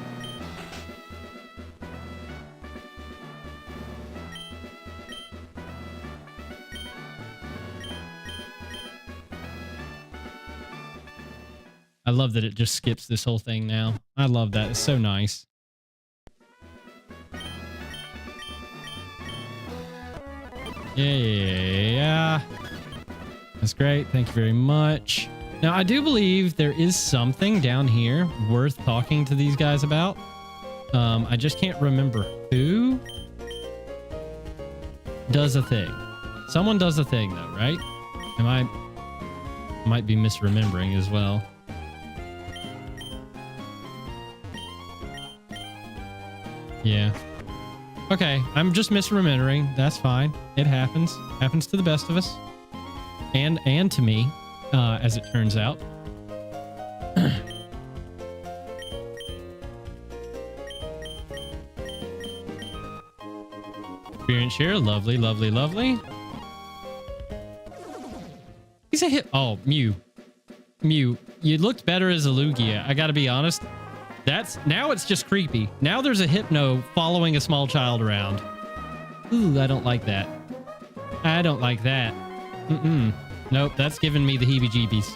I love that it just skips this whole thing now. I love that. It's so nice. Yeah. That's great. Thank you very much. Now, I do believe there is something down here worth talking to these guys about. I just can't remember who does a thing. Someone does a thing, though, right? Might be misremembering as well. Yeah. Okay, I'm just misremembering. That's fine. It happens. Happens to the best of us. And to me, as it turns out. Experience share. Lovely. He's a hit. Oh, Mew. You looked better as a Lugia. I gotta be honest. Now it's just creepy. Now there's a Hypno following a small child around. Ooh, I don't like that. I don't like that. Nope, that's giving me the heebie-jeebies.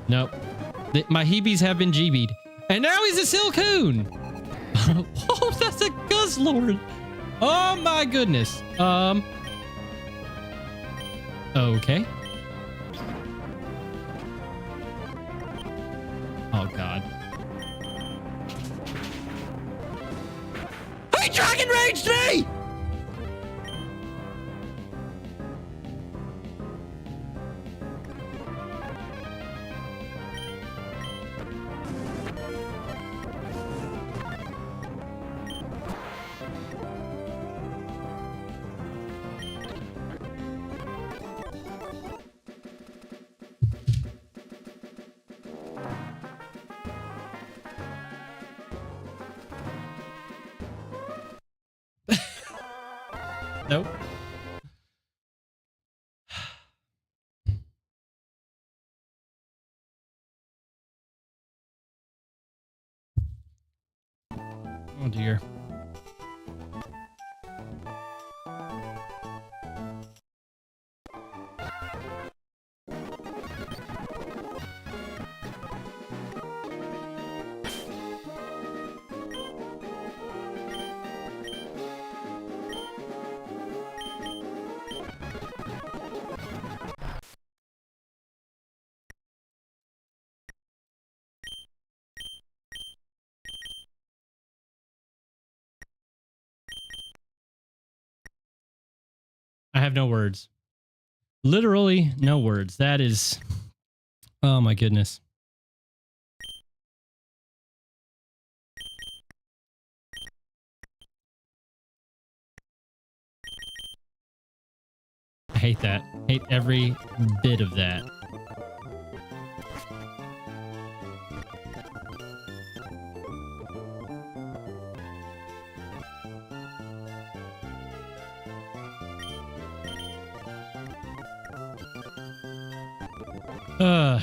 Nope. My heebies have been jeebied. And now he's a Silcoon! Oh, that's a Guzzlord! Oh my goodness. Okay. Oh god. He Dragon Raged me! Nope. Oh dear. have no words. Literally no words. That is... Oh my goodness. I hate that. Hate every bit of that.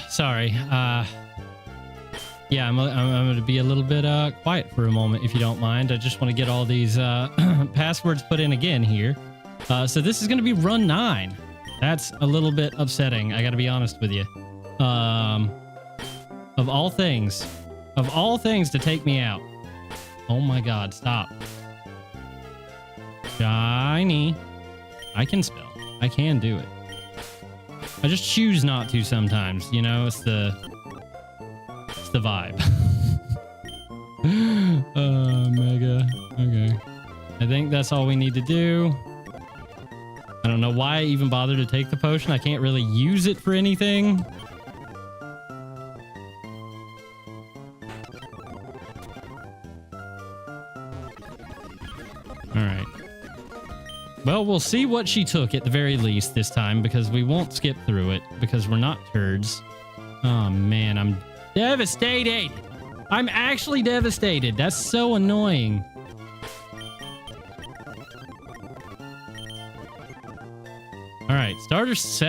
Sorry. Yeah, I'm going to be a little bit quiet for a moment, if you don't mind. I just want to get all these passwords put in again here. So this is going to be run 9. That's a little bit upsetting. I got to be honest with you. Of all things to take me out. Oh my God, stop. Shiny. I can spell. I can do it. I just choose not to sometimes, you know, it's the vibe. Mega. Okay. I think that's all we need to do. I don't know why I even bothered to take the potion. I can't really use it for anything. All right. Well, we'll see what she took at the very least this time, because we won't skip through it because we're not turds. Oh man, I'm devastated. I'm actually devastated. That's so annoying. All right, starter Ceruledge.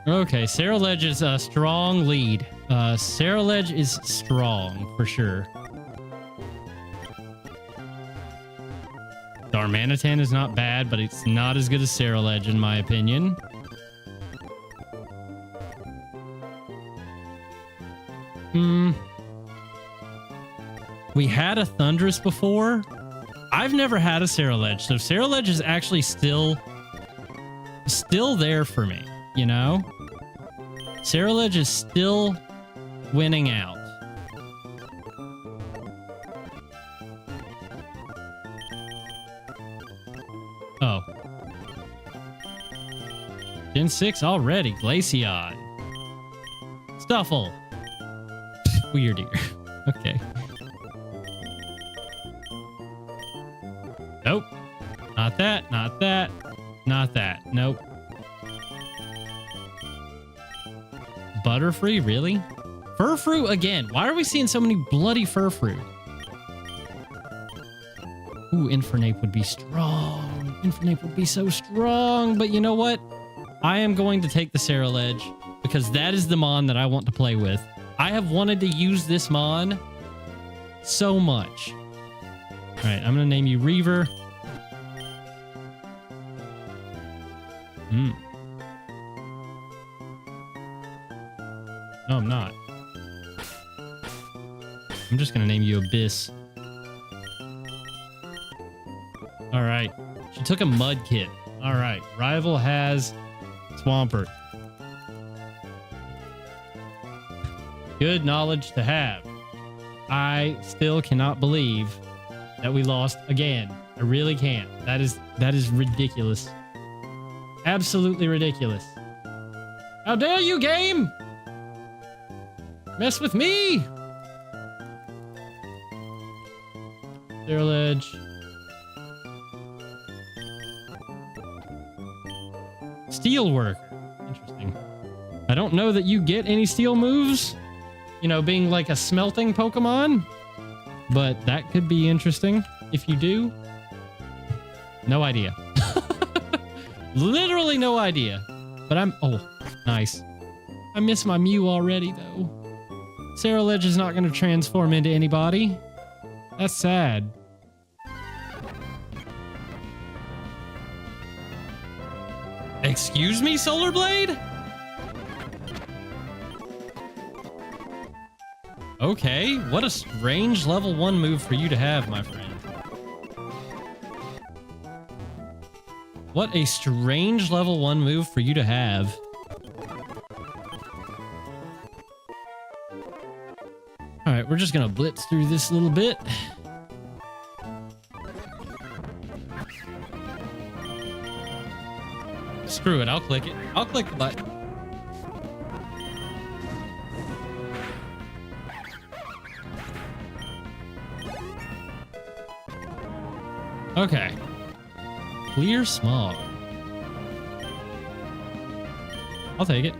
Okay, Ceruledge is a strong lead. Ceruledge is strong for sure. Darmanitan is not bad, but it's not as good as Ceruledge in my opinion. We had a Thundurus before. I've never had a Ceruledge, so Ceruledge is actually still there for me, you know? Ceruledge is still winning out. Oh. Gen 6 already. Glaceon. Stuffle. Weird ear. Okay. Nope. Not that. Not that. Not that. Nope. Butterfree? Really? Furfrou again. Why are we seeing so many bloody Furfrou? Ooh, Infernape would be strong. Infernape would be so strong. But you know what? I am going to take the Ceruledge because that is the Mon that I want to play with. I have wanted to use this Mon so much. All right, I'm going to name you Reaver. No, I'm not. I'm just going to name you Abyss. All right. She took a Mudkip. All right. Rival has Swampert. Good knowledge to have. I still cannot believe that we lost again. I really can't. That is ridiculous. Absolutely ridiculous. How dare you, game? Mess with me. Ceruledge. Steelworker. Interesting. I don't know that you get any steel moves, you know, being like a smelting Pokemon, but that could be interesting if you do. No idea. Literally no idea. But oh, nice. I miss my Mew already, though. Ceruledge is not going to transform into anybody. That's sad. Excuse me, Solar Blade? Okay, what a strange level 1 move for you to have, my friend. What a strange level 1 move for you to have. All right, we're just gonna blitz through this a little bit. Screw it. I'll click it. I'll click the button. Okay. Clear smog. I'll take it.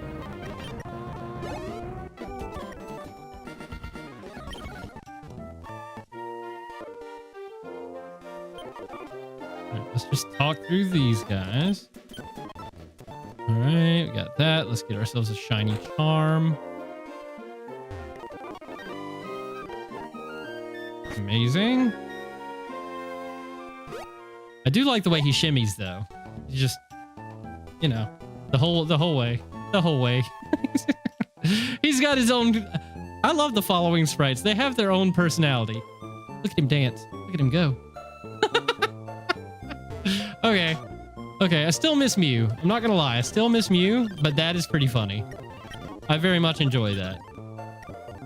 Right, let's just talk through these guys. All right, we got that. Let's get ourselves a shiny charm. Amazing. I do like the way he shimmies, though. He just, you know, the whole way. He's got his own. I love the following sprites. They have their own personality. Look at him dance. Look at him go. Okay. Okay, I still miss Mew. I'm not gonna lie. I still miss Mew, but that is pretty funny. I very much enjoy that.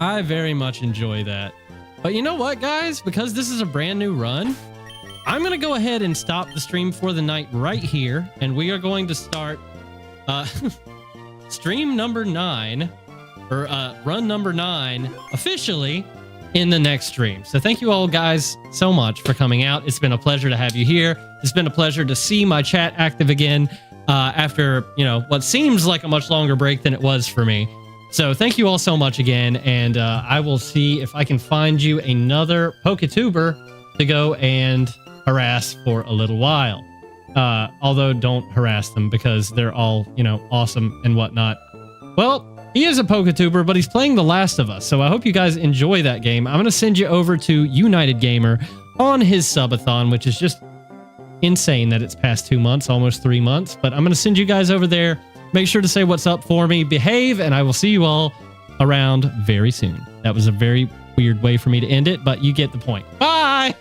I very much enjoy that. But you know what, guys? Because this is a brand new run, I'm going to go ahead and stop the stream for the night right here. And we are going to start stream number 9, or run number 9 officially in the next stream. So thank you all guys so much for coming out. It's been a pleasure to have you here. It's been a pleasure to see my chat active again after, you know, what seems like a much longer break than it was for me. So thank you all so much again. And I will see if I can find you another PokeTuber to go and harass for a little while. Although don't harass them because they're all, you know, awesome and whatnot. Well, he is a PokeTuber, but he's playing The Last of Us. So I hope you guys enjoy that game. I'm going to send you over to United Gamer on his subathon, which is just insane that it's past 2 months, almost 3 months. But I'm going to send you guys over there. Make sure to say what's up for me, behave, and I will see you all around very soon. That was a very weird way for me to end it, but you get the point. Bye!